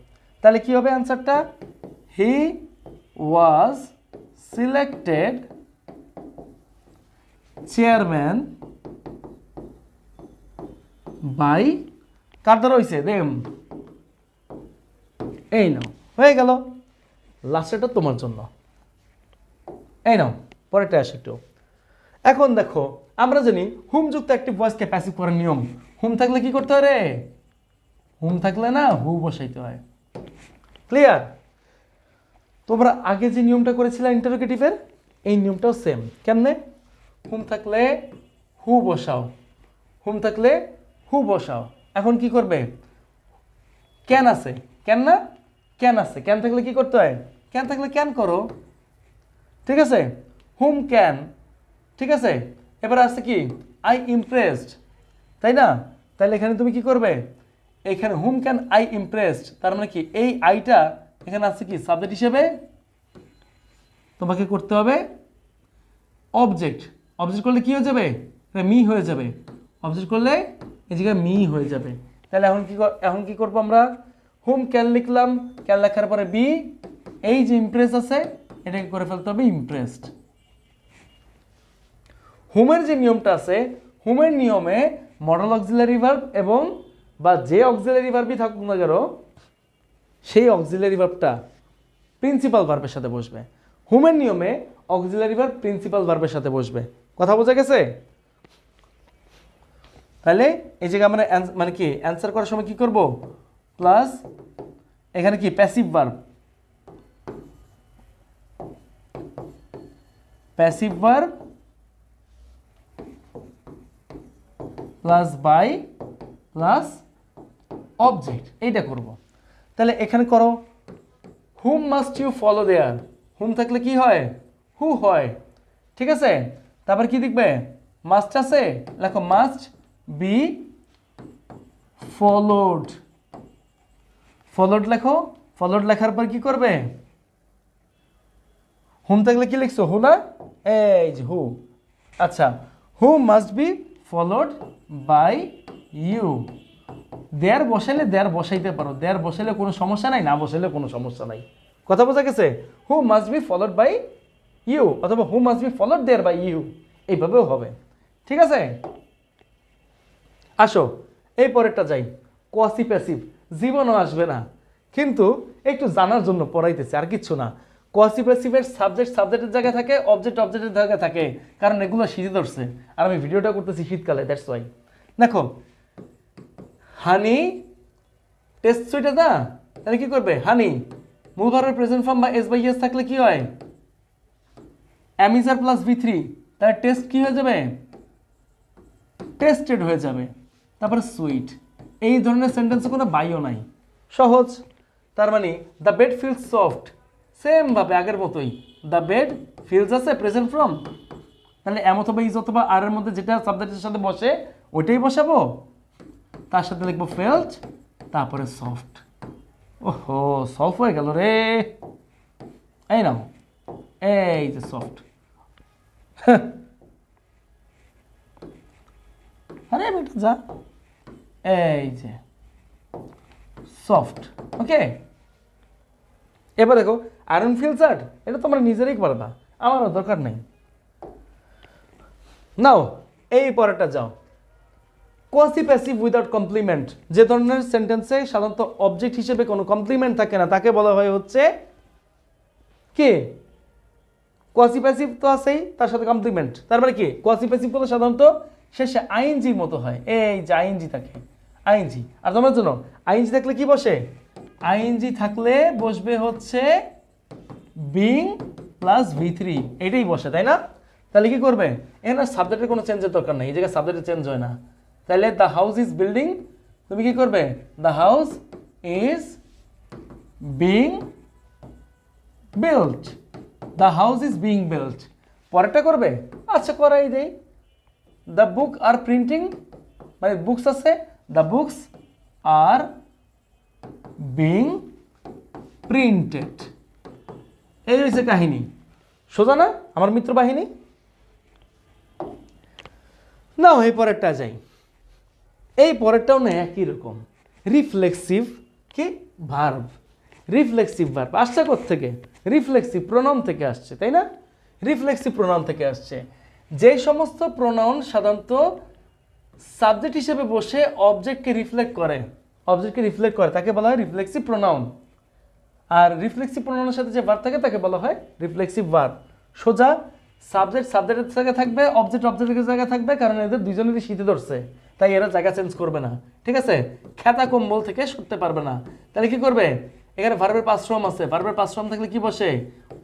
তাহলে কি হবে অ্যান্সারটা? হি ওয়াজ সিলেক্টেড চেয়ারম্যান বাই, কার দ্বারা হয়েছে? দেম, এই নাও, হয়ে গেল। লাস্টেরটা তোমার জন্য, এই নাও। পরেরটা আসে একটু। এখন দেখো, আমরা জানি হুম যুক্ত অ্যাক্টিভ ভয়েসকে প্যাসিভ করার নিয়ম। হুম থাকলে কি করতে হয় রে? হুম থাকলে না হু বসাইতে হয়। ক্লিয়ার? তোমরা আগে যে নিয়মটা করেছিলে ইন্টারোগেটিভের, এই নিয়মটাও সেম। কেমনে? হুম থাকলে হু বসাও, হুম থাকলে হু বসাও। এখন কি করবে? ক্যান আছে, ক্যান না? ক্যান আছে, ক্যান থাকলে কি করতে হয়? ক্যান থাকলে ক্যান করো, ঠিক আছে? হুম ক্যান, ঠিক আছে? এবার আছে কি? আই ইমপ্রেসড, তাই না? তাহলে এখানে তুমি কি করবে? এখানে হুম ক্যান আই ইমপ্রেসড, তার মানে কি এই আইটা এখানে আছে কি সাবজেক্ট হিসেবে তোমাকে করতে হবে অবজেক্ট। অবজেক্ট করলে কি হয়ে যাবে? মি হয়ে যাবে। অবজেক্ট করলে এই জায়গায় মি হয়ে যাবে। তাহলে এখন কি করবো আমরা? হুম ক্যান লিখলাম, ক্যান লেখার পরে বি, এই যে ইমপ্রেস আছে এটাকে করে ফেলতে হবে ইমপ্রেসড। হুমের যে নিয়মটা আছে, হুমের নিয়মে মডেল অক্সিলারি ভার্ব এবং বা যে অক্সিলারি ভার্বই থাকুক না কেন, সেই অক্সিলারি ভার্বটা প্রিন্সিপাল ভার্বের সাথে বসবে। হুমের নিয়মে অক্সিলারি ভার্ব প্রিন্সিপাল ভার্বের সাথে বসবে। কথা বোঝা গেছে? তাহলে এই জায়গায় আমরা মানে কি অ্যান্সার করার সময় কি করব? প্লাস এখানে কি passive verb, passive verb plus by plus object, এইটা করব। তাহলে এখানে করো, whom must you follow there. Whom থাকলে কি হয়? হু হয়, ঠিক আছে? তারপর কি দেখবে? মাস্ট আছে, লেখো মাস্ট বি ফলোড। ফলোড লেখো, ফলোড লেখার পর কি করবে? হুম থাকলে কি লিখছো? হু না? এই যে হু। আচ্ছা, who must be followed by you. There বসাইলে দেয়ার বসাইতে পারো, দেয়ার বসাইলে কোনো সমস্যা নাই, না বসাইলে কোনো সমস্যা নাই। কথা বোঝা গেছে? Who must be followed by you অথবা who must be followed there by you, এইভাবেও হবে, ঠিক আছে? আসো এই পরেরটা যাই। কোয়াসি প্যাসিভ জীবনও আসবে না, কিন্তু একটু জানার জন্য পড়াইতেছে, আর কিচ্ছু না। কোয়াসি প্যাসিভের সাবজেক্ট সাবজেক্টের জায়গায় থাকে, অবজেক্ট অবজেক্টের জায়গায় থাকে, কারণ এগুলো শীতে ধরছে আর আমি ভিডিওটা করতেছি শীতকালে, দ্যাটস ওয়াই। দেখো, হানি টেস্ট সুইট না, তাহলে কি করবে? হানি মূল ভার্বের প্রেজেন্ট ফর্ম বা এস বাই এস থাকলে কি হয়? অ্যামিজার প্লাস ভি থ্রি, তাহলে টেস্ট কি হয়ে যাবে? টেস্টেড হয়ে যাবে। তারপরে সুইট, এই ধরনের সেন্টেন্সে কোনো বাইও নাই, সহজ। তার মানে the bed feels soft, same ভাবে আগের মতোই, দ্য বেড ফিলস আছে প্রেজেন্ট ফর্ম, তাহলে এম অথবা ইজ অথবা আর এর মধ্যে যেটা সাবজেক্টের সাথে বসে ওইটাই বসাবো, তার সাথে লিখবো ফেল্ট, তারপরে সফট। ওহো, সফট হয়ে গেল রে। এই নাও, এই যে সফট। আরে বেটা যা, এই যে সফট। ওকে, এবার দেখো আয়রন ফিলস হার্ড, এটা তোমরা নিজেরাই পারবা, আমারও দরকার নেই। নাও এই পরেরটা যাও। কোয়াসি প্যাসিভ উইদাউট কমপ্লিমেন্ট, যে ধরনের সেন্টেন্সে সাধারণত অবজেক্ট হিসেবে কোনো কমপ্লিমেন্ট থাকে না তাকে বলা হয় হচ্ছে কি? কোয়াসি প্যাসিভ তো আছেই, তার সাথে কমপ্লিমেন্ট, তার মানে কি? কোয়াসি প্যাসিভ গুলো সাধারণত শেষে আইএনজির মতো হয়, এই যে আইএনজি থাকে, আইএনজি। আর তোমার জন্য আইএনজি থাকলে কি বসে? আইএনজি থাকলে বসবে হচ্ছে বিং প্লাস ভি থ্রি, এটাই বসে, তাই না? তাহলে কি করবে? এখানে সাবজেক্টের কোনো চেঞ্জের দরকার নেই, এই জায়গায় সাবজেক্টের চেঞ্জ হয় না। তাহলে দ্য হাউস ইজ বিল্ডিং, তুমি কি করবে? The house is being built, the house is being built. পরেরটা করবে? আচ্ছা করাই দেই। দ্য বুক আর প্রিন্টিং, মানে বুকস আছে, the books are being printed, এই হচ্ছে কাহিনী। সোজা না আমার মিত্র বাহিনী? নাও এই পরেরটা যাই। এই পরেরটাও না একই রকম, রিফ্লেক্সিভ কি ভার্ব। রিফ্লেক্সিভ ভার্ব আসছে কোত্থেকে? রিফ্লেক্সিভ প্রোনাউন থেকে আসছে, তাই না? রিফ্লেক্সিভ প্রোনাউন থেকে আসছে। যে সমস্ত প্রোনাউন সাধারণত সাবজেক্ট হিসেবে বসে অবজেক্টকে রিফ্লেক্ট করে, অবজেক্টকে রিফ্লেক্ট করে তাকে বলা হয় রিফ্লেক্সিভ প্রোনাউন। আর রিফ্লেক্সিভ প্রোনাউনের সাথে যে ভার্ব থাকে তাকে বলা হয় রিফ্লেক্সিভ ভার্ব। সোজা সাবজেক্ট সাবজেক্টের জায়গায় থাকবে, অবজেক্ট অবজেক্টের জায়গায় থাকবে, কারণ এদের দুজনেরই শীতে ধরছে, তাই এরা জায়গা চেঞ্জ করবে না। ঠিক আছে, খেতা কম্বল থেকে সরতে পারবে না। তাহলে কি করবে, এখানে ভার্বের পাস্ট ফর্ম আছে, ভার্বের পাস্ট ফর্ম থাকলে কি বসে,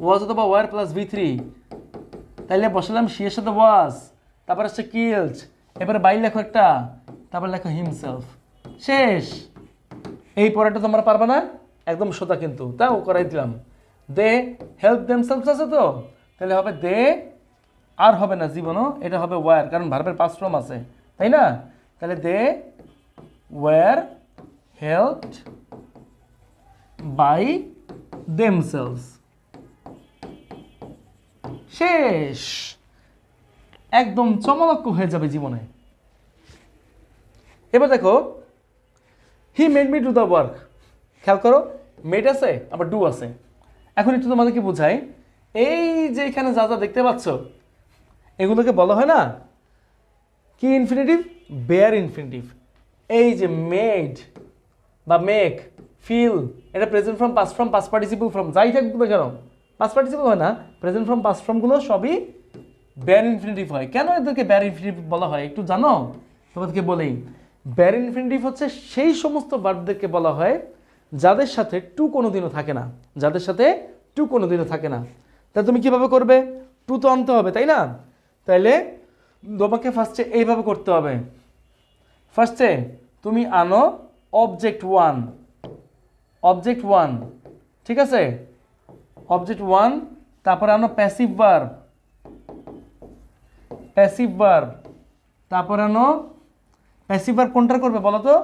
ওয়াজ অথবা ওয়ার প্লাস V3। তাইলে বসালাম শি এর সাথে ওয়াজ, তারপর আসছে কিলড, এবারে বাই লেখো একটা, তারপর লেখো হিমসেলফ, শেষ। এই পড়াটা তোমরা পারবে না, একদম সোজা কিন্তু, তাও করাই দিলাম। দে হেল্প দেমসেলফস আছে তো, তাহলে হবে দে, আর হবে না জীবনও, এটা হবে ওয়ার, কারণ ভার্বের পাস্ট ফর্ম আছে, তাই না? তাহলে they were helped by themselves, শেষ। একদম চমক হয়ে যাবে জীবনে। এবার দেখো, he made me do the work, খেয়াল করো, মেড আছে আবার ডু আছে। এখন একটু তোমাদেরকে বোঝাই, এই যে এখানে যা যা দেখতে পাচ্ছ এগুলোকে বলা হয় না কি ইনফিনিটিভ, বেয়ার ইনফিনিটিভ। এই যে মেড বা মেক, ফিল, এটা present form, past form, past participle form, যাই থাকবে কেন পাস্ট পার্টিসিপল হয় না, প্রেজেন্ট ফর্ম পাস্ট ফর্মগুলো সবই বেয়ার ইনফিনিটিভ হয়। কেন এদেরকে বেয়ার ইনফিনিটিভ বলা হয় একটু জানো? তোমাদেরকে বলেই, বেয়ার ইনফিনিটিভ হচ্ছে সেই সমস্ত ভার্বদেরকে বলা হয় যাদের সাথে টু কোনোদিনও থাকে না, যাদের সাথে টু কোনোদিনও থাকে না। তাহলে তুমি কিভাবে করবে, টু তো আনতে হবে, তাই না? তাইলে তোমাকে ফার্স্টে এইভাবে করতে হবে। ফার্স্টে তুমি আনো অবজেক্ট ওয়ান, অবজেক্ট ওয়ান, ঠিক আছে, অবজেক্ট ওয়ান, তারপরে আনো প্যাসিভ ভার্ব, প্যাসিভ ভার্ব, তারপরে আনো প্যাসিভ ভার্ব কোনটা করবে বলো তো?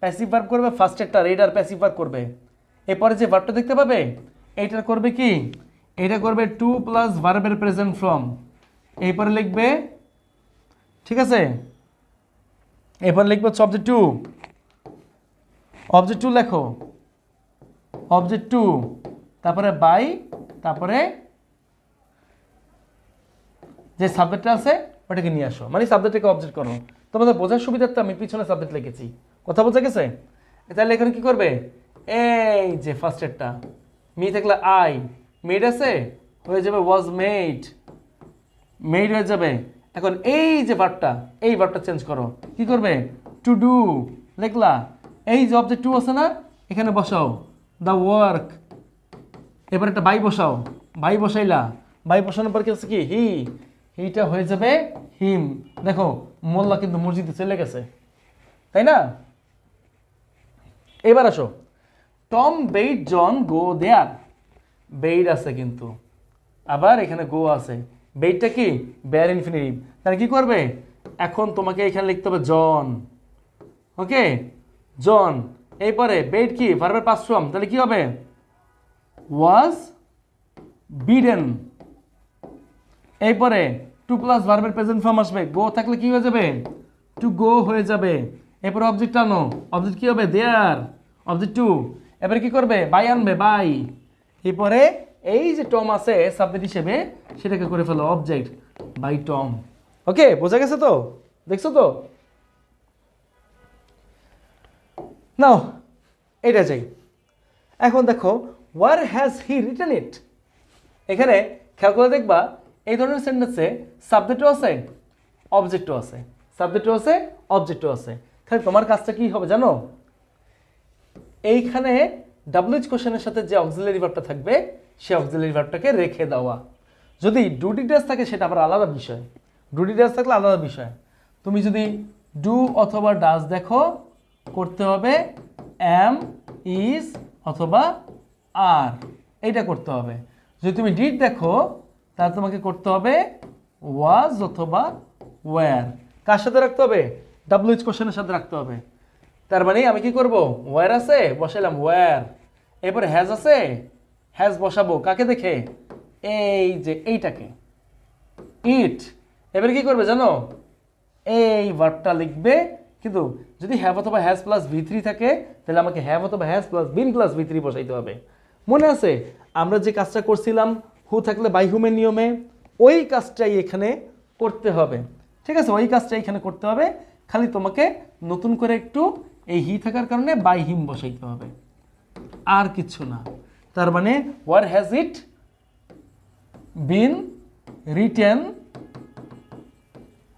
প্যাসিভ ভার্ব করবে ফার্স্ট একটা, রেডার প্যাসিভ ভার্ব করবে। এরপরে যে ভার্বটা দেখতে পাবে এইটার করবে কি, এটা করবে টু প্লাস ভার্বের প্রেজেন্ট ফর্ম, এরপরে লিখবে, ঠিক আছে, এরপরে লিখবে হচ্ছে অবজেক্ট টু, অবজেক্ট টু লেখো, অবজেক্ট টু, তারপরে বাই, তারপরে যে সাবজেক্টটা আছে ওটাকে নিয়ে আসো, মানে সাবজেক্টটাকে অবজেক্ট করো। তোমাদের বোঝার সুবিধার্থে আমি পিছনে সাবজেক্ট লিখেছি, কথা বোঝা গেছে? তাহলে এখানে কি করবে, এই যে ফার্স্ট এরটা মি থাকলে আই, মেড আছে হয়ে যাবে ওয়াজ মেড, মেড হয়ে যাবে। এখন এই যে ভার্বটা, এই ভার্বটা চেঞ্জ করো, কি করবে, টু ডু লিখলা, এই যে অবজেক্ট টু আছে না এখানে বসাও দ্য ওয়ার্ক, এবার একটা বাই বসাও, বাই বসাইলা, বাই বসানোর পর কি আছে কি হি, হিটা হয়ে যাবে হিম। দেখো মোল্লা কিন্তু মসজিদে চলে গেছে, তাই না? এবার আসো, টম বেইড জন গো দেয়ার, বেইড আছে কিন্তু আবার এখানে গো আছে, বেইডটা কি বেয়ার ইনফিনিটিভ, তাহলে কি করবে, এখন তোমাকে এখানে লিখতে হবে জন, ওকে, জন, এরপরে বেইড কি ভার্বের পাস্ট ফর্ম, তাহলে কি হবে, ওয়াজ বিডেন, এরপরে টু প্লাস ভার্বের প্রেজেন্ট ফর্ম আসবে, গো থাকলে কি হয়ে যাবে, টু গো হয়ে যাবে। এরপরে অবজেক্ট আনো, অবজেক্ট কি হবে, দেয়ার, অবজেক্ট টু, এবারে কি করবে, বাই আনবে, বাই, এরপরে এই যে টম আছে সাবজেক্ট হিসেবে সেটাকে করে ফেলো অবজেক্ট, বাই টম। ওকে, বোঝা গেছে তো, দেখছো তো? নাও এটা যাই, এখন দেখো where has he written it, এখানে খেয়াল করে দেখবা এই ধরনের সেন্টেন্সে সাবজেক্টও আছে অবজেক্টও আছে, সাবজেক্টও আছে অবজেক্টও আছে। খালি তোমার কাজটা কি হবে জানো, এইখানে ডাব্লিউএইচ কোশ্চেনের সাথে যে অক্সিলারি ভার্বটা থাকবে সেই অক্সিলারি ভার্বটাকে রেখে দেওয়া। যদি ডু ডিটেলস থাকে সেটা আবার আলাদা বিষয়, ডু ডিটেলস থাকলে আলাদা বিষয়। তুমি যদি ডু অথবা ডাজ দেখো করতে হবে এম, ইজ অথবা আর, এইটা করতে হবে। যদি তুমি ডিড দেখো তাহলে তোমাকে করতে হবে ওয়াজ অথবা ওয়্যার। কার সাথে রাখতে হবে, ডাব্লিউএইচ কোশ্চেনের সাথে রাখতে হবে। তার মানে আমি কি করব, ওয়্যার আছে বসাইলাম ওয়্যার, এরপরে হ্যাজ আছে হ্যাজ বসাবো কাকে দেখে, এই যে এইটাকে ইট। এবারে কি করবে জানো, এই ভার্বটা লিখবে, কিন্তু যদি হ্যাভ অথবা হ্যাজ প্লাস V3 থাকে তাহলে আমাকে হ্যাভ অথবা has plus been plus V3 বসাইতে হবে। মনে আছে আমরা যে কাজটা করছিলাম হু থাকলে বাই হুমের নিয়মে, ওই কাজটাই এখানে করতে হবে, ঠিক আছে, ওই কাজটাই এখানে করতে হবে। খালি তোমাকে নতুন করে একটু এই হি থাকার কারণে বাই হিম বসাইতে হবে, আর কিছু না। তার মানে where has it been written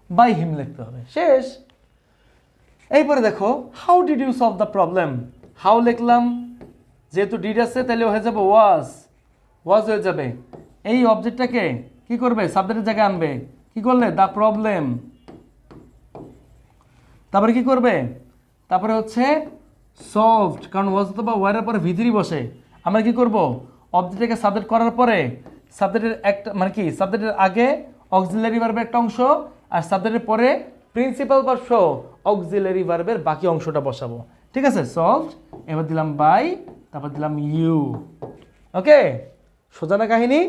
by him লিখতে হবে, শেষ। এইপরে দেখো how did you solve the problem, how লিখলাম, যেহেতু ডিড আছে তাহলে হয়ে যাবে ওয়াজ, ওয়াজ হয়ে যাবে। এই অবজেক্টটাকে কি করবে, সাবজেক্টের জায়গায় আনবে, কি করলে, দ্য প্রবলেম। তারপরে কি করবে, তারপরে হচ্ছে সলভড, কারণ ওয়াজ অথবা ওয়ারের পরে ভিতরি বসে। আমরা কি করব, অবজেক্টটাকে সাবজেক্ট করার পরে সাবজেক্টের একটা মানে কি, সাবজেক্টের আগে অক্সিলারি ভার্বের একটা অংশ আর সাবজেক্টের পরে প্রিন্সিপাল ভার্ব সহ অক্সিলারি ভার্বের বাকি অংশটা বসাবো। ঠিক আছে, সলভড, এবার দিলাম বাই, তারপর দিলাম ইউ। ওকে, সোজা না কাহিনী?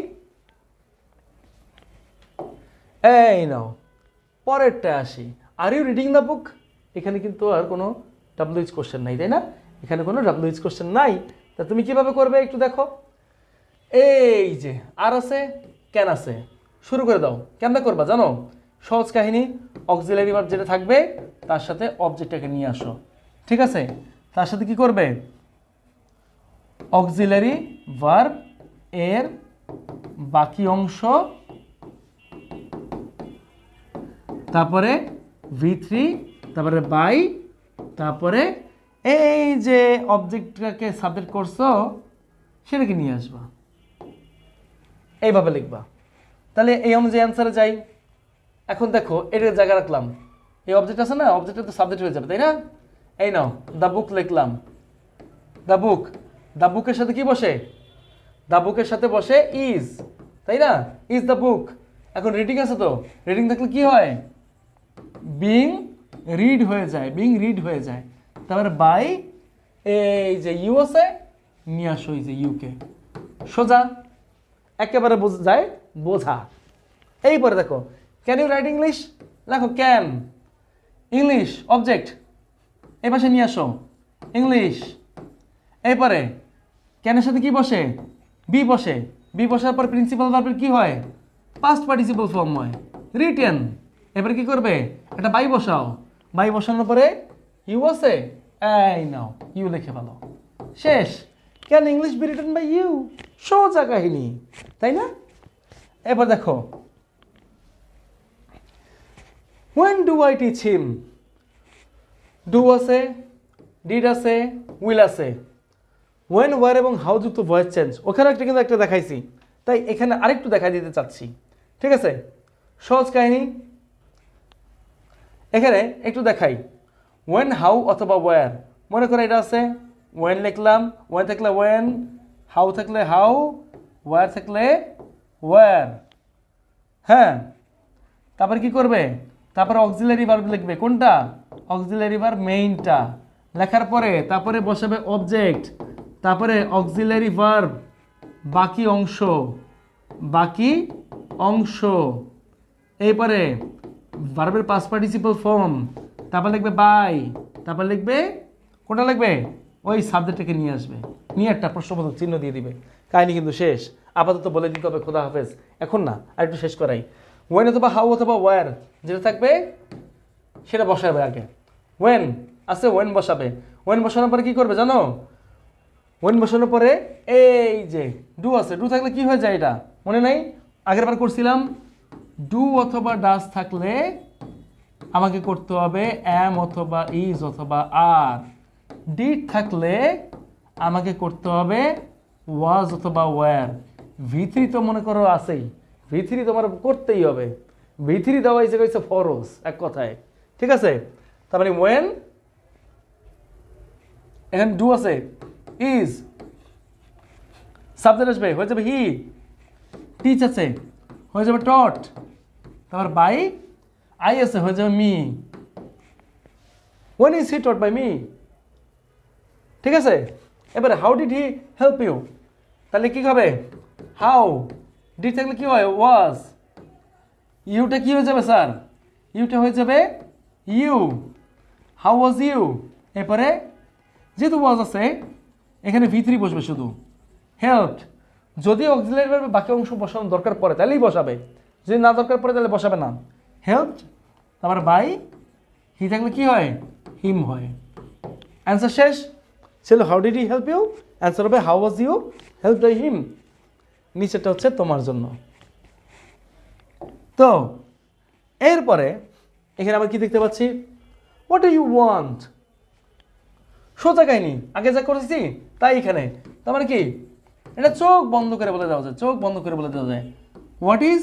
এই নাও পরেরটা আসি, are you reading the book. এখানে কিন্তু আর কোনো ডাব্লিউএইচ কোশ্চেন নাই, তাই না? এখানে কোনো ডাব্লিউএইচ কোশ্চেন নাই, তা তুমি কিভাবে করবে একটু দেখো। এই যে আর আছে, ক্যান আছে, শুরু করে দাও। কেমনে করবা জানো? সহজ কাহিনী, অক্সিলারি ভার্ব যেটা থাকবে তার সাথে অবজেক্টটাকে নিয়ে আসো। ঠিক আছে, তার সাথে কি করবে, অক্সিলারি ভার্ব এর বাকি অংশ, তারপরে V3, তারপরে বাই, তারপরে এই যে অবজেক্টটাকে সাবজেক্ট করছো সেটাকে নিয়ে আসবা, এইভাবে লিখবা। তাহলে এই অনুযায়ী অ্যান্সারে যাই। এখন দেখো এটার জায়গা রাখলাম, এই অবজেক্ট আছে না, অবজেক্টটা তো সাবজেক্ট হয়ে যাবে, তাই না? এই নাও দ্য বুক লিখলাম, দ্য বুক, দ্য বুকের সাথে কি বসে, দ্য বুকের সাথে বসে ইজ, তাই না? Is the book. এখন রিডিং আছে তো, রিডিং থাকলে কি হয়, বিং রিড হয়ে যায়, বিং রিড হয়ে যায়। তারপরে বাই, এই যে ইউ আছে, নিয়ে আসো এই যে ইউকে, সোজা একেবারে বোঝা যায়, বোঝা। এইপরে দেখো ক্যান ইউ রাইট ইংলিশ, লেখো ক্যান, ইংলিশ অবজেক্ট এই পাশে নিয়ে আসো, ইংলিশ। এরপরে ক্যানের সাথে কি বসে, বি বসে, বি বসার পর প্রিন্সিপাল ভার্বের কি হয়, পাস্ট পার্টিসিপল ফর্ম হয়, রিটেন। এবারে কি করবে, একটা বাই বসাও, বাই বসানোর পরে ইউ আছে, এই নাও ইউ লিখে ভালো, শেষ। Can English be written by you, সোজা কাহিনী, তাই না? এবার দেখো when do I teach him, do আছে, ডিড আছে, উইল আছে, when, where এবং হাউ যুক্ত ভয়েস চেঞ্জ, ওখানে একটা কিন্তু একটা দেখাইছি, তাই এখানে আরেকটু দেখাই দিতে চাচ্ছি। ঠিক আছে, সহজ কাহিনী, এখানে একটু দেখাই। when, how অথবা where, মনে করে এটা আছে, when লিখলাম, when থাকলে when, how থাকলে how, where থাকলে where। হ্যাঁ, তারপরে কি করবে, তারপরে অক্সিলারি ভার্ব লিখবে, কোনটা, অক্সিলারি ভার্ব মেইনটা লেখার পরে তারপরে বসাবে অবজেক্ট, তারপরে অক্সিলারি ভার্ব বাকি অংশ, বাকি অংশ, এরপরে ভার্বের পাস্ট পার্টিসিপল ফর্ম, তারপর লিখবে বাই, তারপর লিখবে কোনটা লিখবে, ওই সাবজেক্টটাকে নিয়ে আসবে, নিয়ে একটা প্রশ্নবোধক চিহ্ন দিয়ে দিবে, কাহিনী কিন্তু শেষ। আপাতত বলে দিতে হবে খোদা হাফেজ, এখন না, আর একটু শেষ করাই। ওয়েন অথবা হাউ অথবা ওয়ার যেটা থাকবে সেটা বসাবে আগে, ওয়েন আছে ওয়েন বসাবে, ওয়েন বসানোর পরে কি করবে জানো, ওয়েন বসানোর পরে এই যে ডু আছে, ডু থাকলে কি হয়ে যায়, এটা মনে নাই, আগের বার করছিলাম, ডু অথবা ডাস থাকলে আমাকে করতে হবে অ্যাম অথবা ইজ অথবা আর, ডিড থাকলে আমাকে করতে হবে ওয়াজ অথবা ওয়্যার, V3 তো মনে করো আছেই, V3 তোমার করতেই হবে, V3 দেওয়া হয়েছে ফরজ এক কথায়। ঠিক আছে, তার মানে ওয়েন, এখানে ডু আছে, ইজ সাবজেক্ট আসবে, হয়ে যাবে হি, টিচ আছে হয়ে যাবে টট, তারপর বাই, আই আছে হয়ে যাবে me, when is he taught by me. ঠিক আছে, এবারে how did he help you, তাহলে কি হবে, হাউ, ডিড থাকলে কি হয় ওয়াজ, ইউটা কি হয়ে যাবে স্যার, ইউটা হয়ে যাবে ইউ, হাউ ওয়াজ ইউ। এরপরে যেহেতু ওয়াজ আছে এখানে V3 বসবে শুধু, হেল্পড, যদি অক্সিলারি ভার্বের বাকি অংশ বসানোর দরকার পড়ে তাহলেই বসাবে, যদি না দরকার পড়ে তাহলে বসাবে না। হেল্পড, তারপর বাই, হি থাকলে কি হয় হিম হয়। অ্যান্সার শেষ ছিল how did he help you, answer হবে how was you help by him, নিচেরটা হচ্ছে তোমার জন্য। তো এরপরে এখানে আমরা কি দেখতে পাচ্ছি, হোয়াট ডু ইউ ওয়ান্ট, সোজা কাহিনী, আগে যা করেছি তাই এখানে। তার মানে কি, এটা চোখ বন্ধ করে বলে দেওয়া যায়, চোখ বন্ধ করে বলে দেওয়া যায়, what is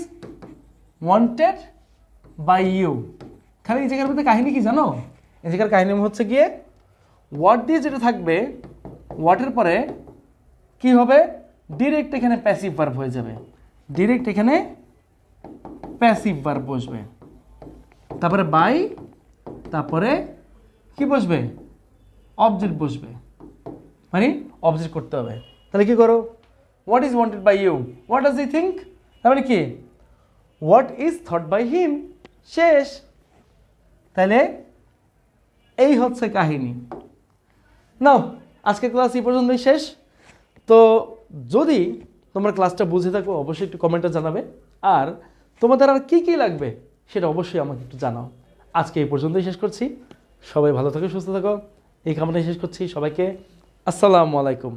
wanted by you. খালি এই জায়গার মধ্যে কাহিনী কি জানো, এই জায়গার কাহিনী হচ্ছে গিয়ে হোয়াট দিয়ে যেটা থাকবে, হোয়াটের পরে কি হবে, ডিরেক্ট এখানে প্যাসিভ ভার্ব হয়ে যাবে, ডিরেক্ট এখানে প্যাসিভ ভার্ব বসবে, তারপরে বাই, তারপরে কি বসবে, অবজেক্ট বসবে, মানে অবজেক্ট করতে হবে। তাহলে কি করো, what is wanted by you, what does he think, তার মানে কি what is thought by him, শেষ। তাহলে এই হচ্ছে কাহিনী। নাও আজকের ক্লাস এই পর্যন্তই শেষ। তো যদি তোমরা ক্লাসটা বুঝে থাকো অবশ্যই একটু কমেন্টে জানাবে, আর তোমাদের আর কি কি লাগবে সেটা অবশ্যই আমাকে একটু জানাও। আজকে এই পর্যন্তই শেষ করছি, সবাই ভালো থাকো, সুস্থ থাকো, এই কামনাই শেষ করছি। সবাইকে আসসালামু আলাইকুম।